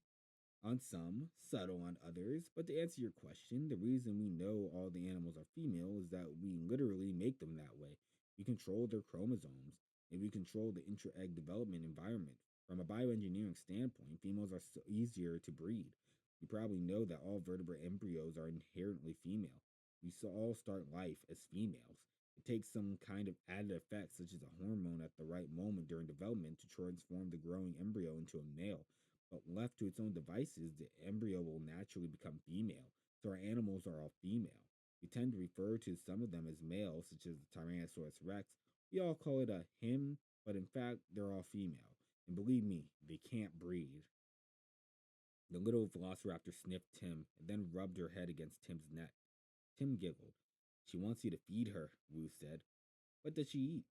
on some, subtle on others. But to answer your question, the reason we know all the animals are female is that we literally make them that way. We control their chromosomes, and we control the intra egg development environment. From a bioengineering standpoint, females are so easier to breed. You probably know that all vertebrate embryos are inherently female. We all start life as females. It takes some kind of added effect, such as a hormone at the right moment during development, to transform the growing embryo into a male. But left to its own devices, the embryo will naturally become female. So our animals are all female. We tend to refer to some of them as male, such as the Tyrannosaurus rex. We all call it a him, but in fact, they're all female. And believe me, they can't breed. The little velociraptor sniffed Tim and then rubbed her head against Tim's neck. Tim giggled. She wants you to feed her, Wu said. What does she eat?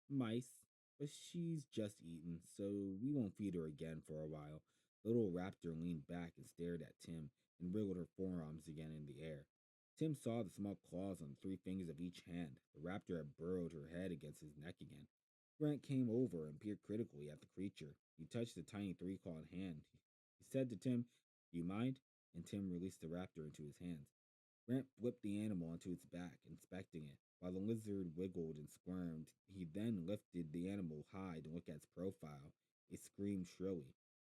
Mice, but she's just eaten, so we won't feed her again for a while. The little raptor leaned back and stared at Tim and wriggled her forearms again in the air. Tim saw the small claws on the three fingers of each hand. The raptor had burrowed her head against his neck again. Grant came over and peered critically at the creature. He touched the tiny three-clawed hand. He said to Tim, Do you mind? And Tim released the raptor into his hands. Grant flipped the animal onto its back, inspecting it. While the lizard wiggled and squirmed, he then lifted the animal high to look at its profile. It screamed shrilly.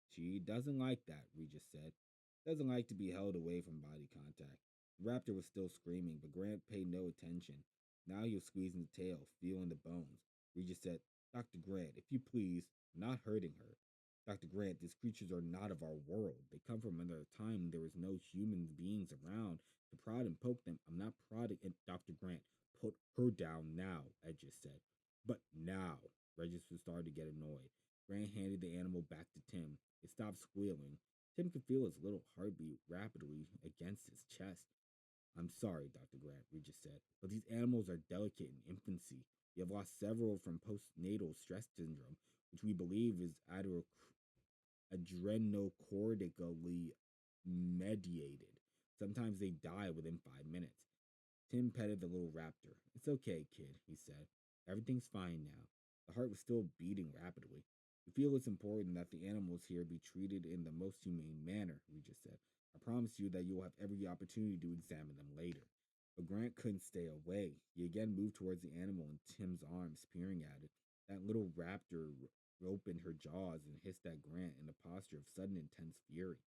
She doesn't like that, Regis said. Doesn't like to be held away from body contact. The raptor was still screaming, but Grant paid no attention. Now he was squeezing the tail, feeling the bones. Regis said, Dr. Grant, if you please, not hurting her. Dr. Grant, these creatures are not of our world. They come from another time when there was no human beings around to prod and poke them. I'm not prodding it, Dr. Grant. Put her down now, Ed just said. But now, Regis was starting to get annoyed. Grant handed the animal back to Tim. It stopped squealing. Tim could feel its little heartbeat rapidly against his chest. I'm sorry, Dr. Grant, Regis said, but these animals are delicate in infancy. We have lost several from postnatal stress syndrome, which we believe is adrenocortically mediated. Sometimes they die within 5 minutes. Tim petted the little raptor. It's okay, kid, he said. Everything's fine now. The heart was still beating rapidly. We feel it's important that the animals here be treated in the most humane manner, Regis said. I promise you that you'll have every opportunity to examine them later. But Grant couldn't stay away. He again moved towards the animal in Tim's arms, peering at it. That little raptor opened her jaws and hissed at Grant in a posture of sudden intense fury.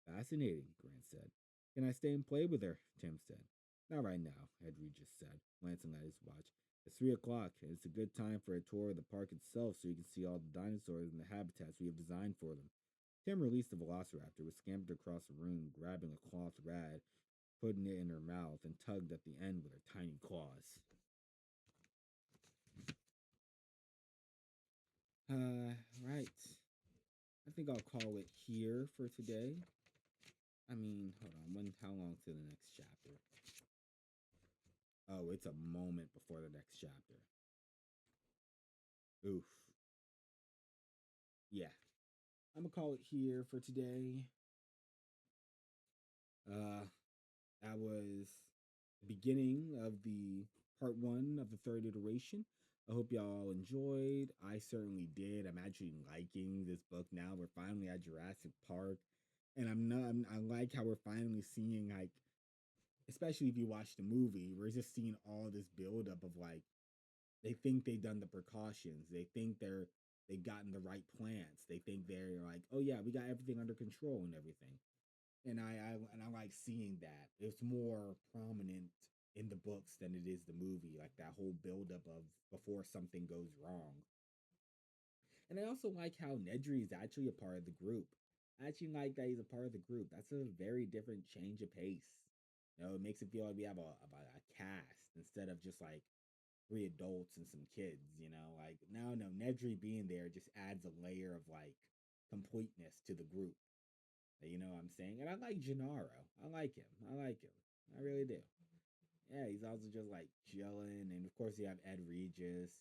Fascinating, Grant said. Can I stay and play with her? Tim said. Not right now, Ed Regis said, glancing at his watch. It's 3 o'clock, and it's a good time for a tour of the park itself so you can see all the dinosaurs and the habitats we have designed for them. Tim released the velociraptor, which scampered across the room, grabbing a cloth rag, putting it in her mouth, and tugged at the end with her tiny claws. Right. I think I'll call it here for today. I mean, hold on. How long to the next chapter? Oh, it's a moment before the next chapter. Oof. Yeah. I'm gonna call it here for today. Uh, that was the beginning of the part 1 of the third iteration. I hope y'all enjoyed. I certainly did. I'm actually liking this book now. We're finally at Jurassic Park, and I like how we're finally seeing, like, especially if you watch the movie, we're just seeing all this buildup of, like, they think they've done the precautions. They think they've gotten the right plants. They think they're like, oh yeah, we got everything under control and everything. And I like seeing that. It's more prominent in the books than it is the movie. Like that whole buildup of before something goes wrong. And I also like how Nedry is actually a part of the group. I actually like that he's a part of the group. That's a very different change of pace. It makes it feel like we have a cast instead of just like 3 adults and some kids. Like no, Nedry being there just adds a layer of like completeness to the group. You know what I'm saying? And I like Gennaro. I like him. I like him. I really do. Yeah, he's also just like chilling, and of course you have Ed Regis.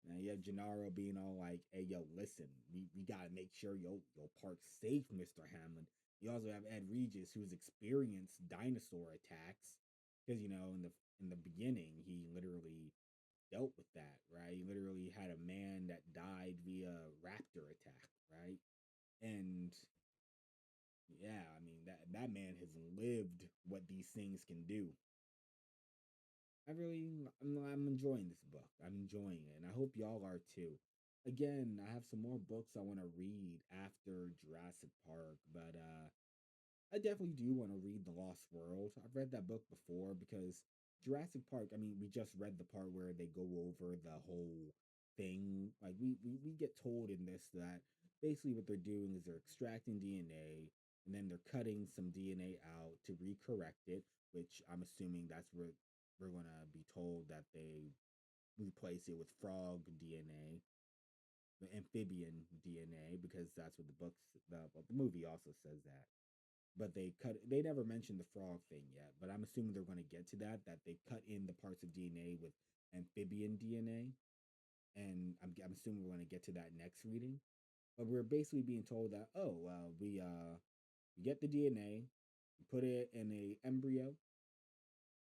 Now you have Gennaro being all like, "Hey, yo, listen, we gotta make sure your park's safe, Mister Hamlin." You also have Ed Regis, who's experienced dinosaur attacks, because in the beginning he literally dealt with that, right? He literally had a man that died via raptor attack, right? And yeah, I mean that man has lived what these things can do. I'm enjoying this book. I'm enjoying it, and I hope y'all are too. Again, I have some more books I want to read after Jurassic Park, but I definitely do want to read The Lost World. I've read that book before because Jurassic Park, I mean, we just read the part where they go over the whole thing. Like we get told in this that basically what they're doing is they're extracting DNA and then they're cutting some DNA out to recorrect it, which I'm assuming that's where we're gonna be told that they replace it with frog DNA, the amphibian DNA, because that's what the movie also says that. But they never mentioned the frog thing yet, but I'm assuming they're going to get to that they cut in the parts of DNA with amphibian DNA, and I'm assuming we're going to get to that next reading. But we're basically being told that, oh, we get the DNA, we put it in a embryo,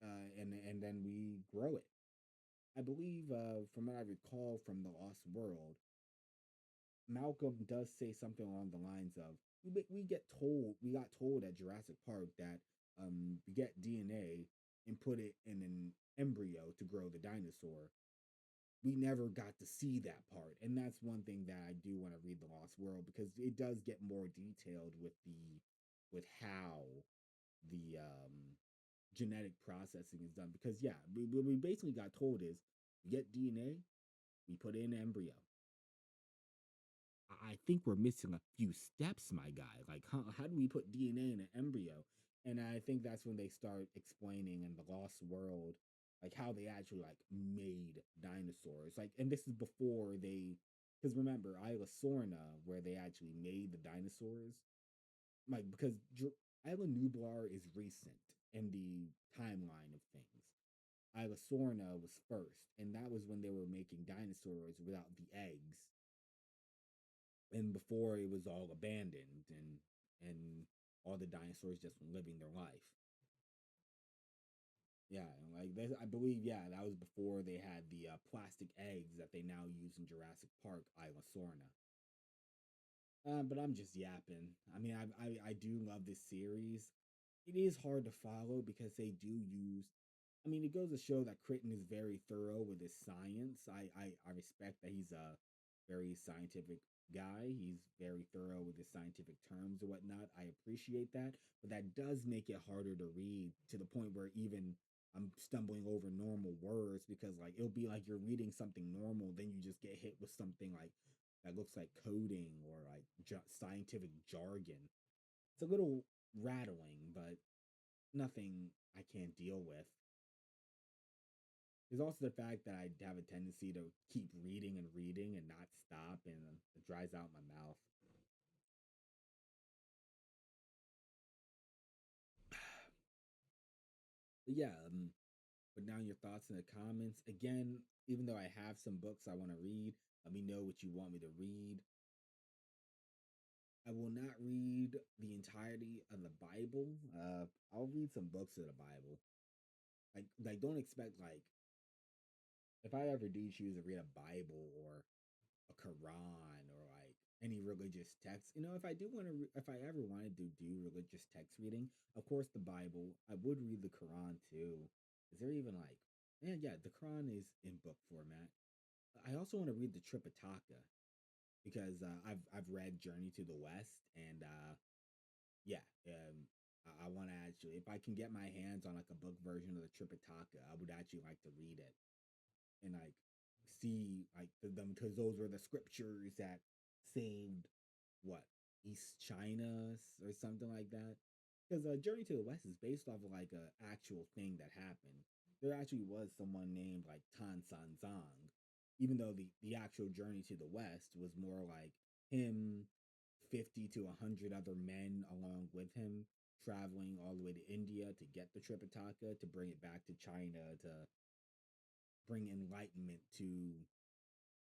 and then we grow it. I believe, from what I recall from the Lost World, Malcolm does say something along the lines of we got told at Jurassic Park that we get DNA and put it in an embryo to grow the dinosaur. We never got to see that part, and that's one thing that I do want to read the Lost World because it does get more detailed with how the genetic processing is done. Because yeah, what we basically got told is we get DNA, we put it in an embryo. I think we're missing a few steps, my guy. Like, how do we put DNA in an embryo? And I think that's when they start explaining in the Lost World, like how they actually like made dinosaurs. Like, and this is before they, because remember Isla Sorna, where they actually made the dinosaurs. Like, because Isla Nublar is recent in the timeline of things. Isla Sorna was first, and that was when they were making dinosaurs without the eggs and before it was all abandoned and all the dinosaurs just living their life. Yeah, like I believe, yeah, that was before they had the plastic eggs that they now use in Jurassic Park, Isla Sorna. But I'm just yapping. I mean, I do love this series. It is hard to follow because they do use. I mean, it goes to show that Crichton is very thorough with his science. I respect that he's a very scientific guy. He's very thorough with his scientific terms and whatnot. I appreciate that, but that does make it harder to read to the point where even I'm stumbling over normal words because like it'll be like you're reading something normal, then you just get hit with something like that looks like coding or like scientific jargon. It's a little rattling, but nothing I can't deal with. There's also the fact that I have a tendency to keep reading and not stop, and it dries out my mouth. But yeah, put down your thoughts in the comments. Again, even though I have some books I want to read, let me know what you want me to read. I will not read the entirety of the Bible. I'll read some books of the Bible. Like don't expect like if I ever do choose to read a Bible or a Quran or like any religious text, if I do want to, if I ever wanted to do religious text reading, of course the Bible. I would read the Quran too. Is there even like, yeah, the Quran is in book format. I also want to read the Tripitaka because I've read Journey to the West and yeah, I want to actually, if I can get my hands on like a book version of the Tripitaka, I would actually like to read it and like see like them because those were the scriptures that saved what East China or something like that. Because Journey to the West is based off of like a actual thing that happened. There actually was someone named like Tan San Zong, even though the actual Journey to the West was more like him 50 to 100 other men along with him, traveling all the way to India to get the Tripitaka, to bring it back to China, to bring enlightenment to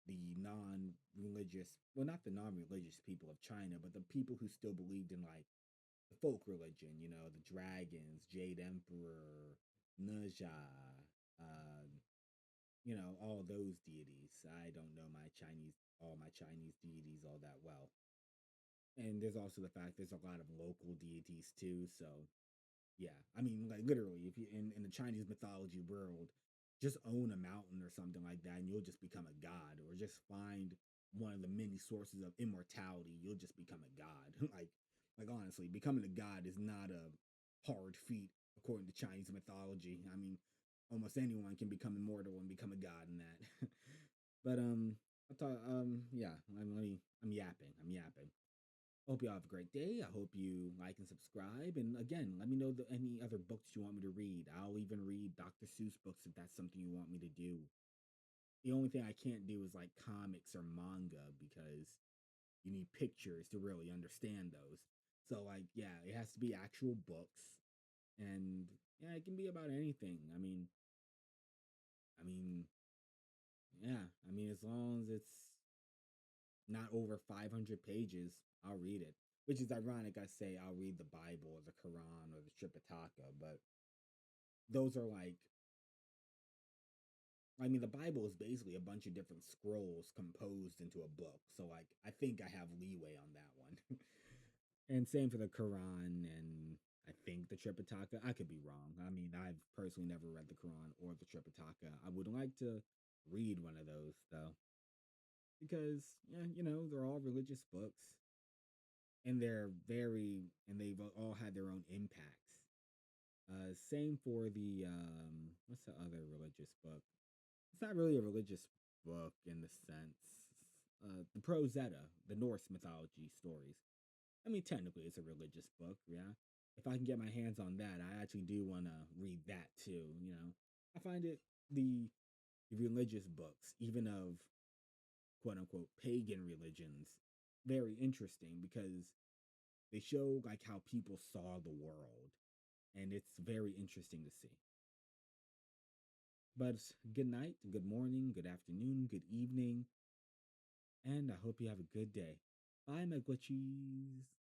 the non-religious, well, not the non-religious people of China, but the people who still believed in like the folk religion, the dragons, Jade Emperor, Naja, uh, all those deities. I don't know all my Chinese deities all that well. And there's also the fact there's a lot of local deities too. So yeah, I mean, like literally, if you in the Chinese mythology world, just own a mountain or something like that, and you'll just become a god, or just find one of the many sources of immortality, you'll just become a god. like honestly, becoming a god is not a hard feat according to Chinese mythology. I mean, almost anyone can become immortal and become a god in that. But I thought yeah, I'm yapping. I'm yapping. Hope you all have a great day. I hope you like and subscribe. And again, let me know any other books you want me to read. I'll even read Dr. Seuss books if that's something you want me to do. The only thing I can't do is like comics or manga because you need pictures to really understand those. So like, yeah, it has to be actual books. And yeah, it can be about anything. I mean, yeah, as long as it's not over 500 pages, I'll read it. Which is ironic. I say I'll read the Bible or the Quran or the Tripitaka, but those are like, the Bible is basically a bunch of different scrolls composed into a book. So, like, I think I have leeway on that one. And same for the Quran and I think the Tripitaka. I could be wrong. I've personally never read the Quran or the Tripitaka. I would like to read one of those, though, because, yeah, they're all religious books and they've all had their own impacts. Same for the what's the other religious book? It's not really a religious book in the sense. The Prozetta, the Norse mythology stories. Technically, it's a religious book. Yeah, if I can get my hands on that, I actually do want to read that too. I find it the religious books, even of quote unquote pagan religions, very interesting because they show like how people saw the world, and it's very interesting to see. But good night, good morning, good afternoon, good evening, and I hope you have a good day. Bye, my glitchies.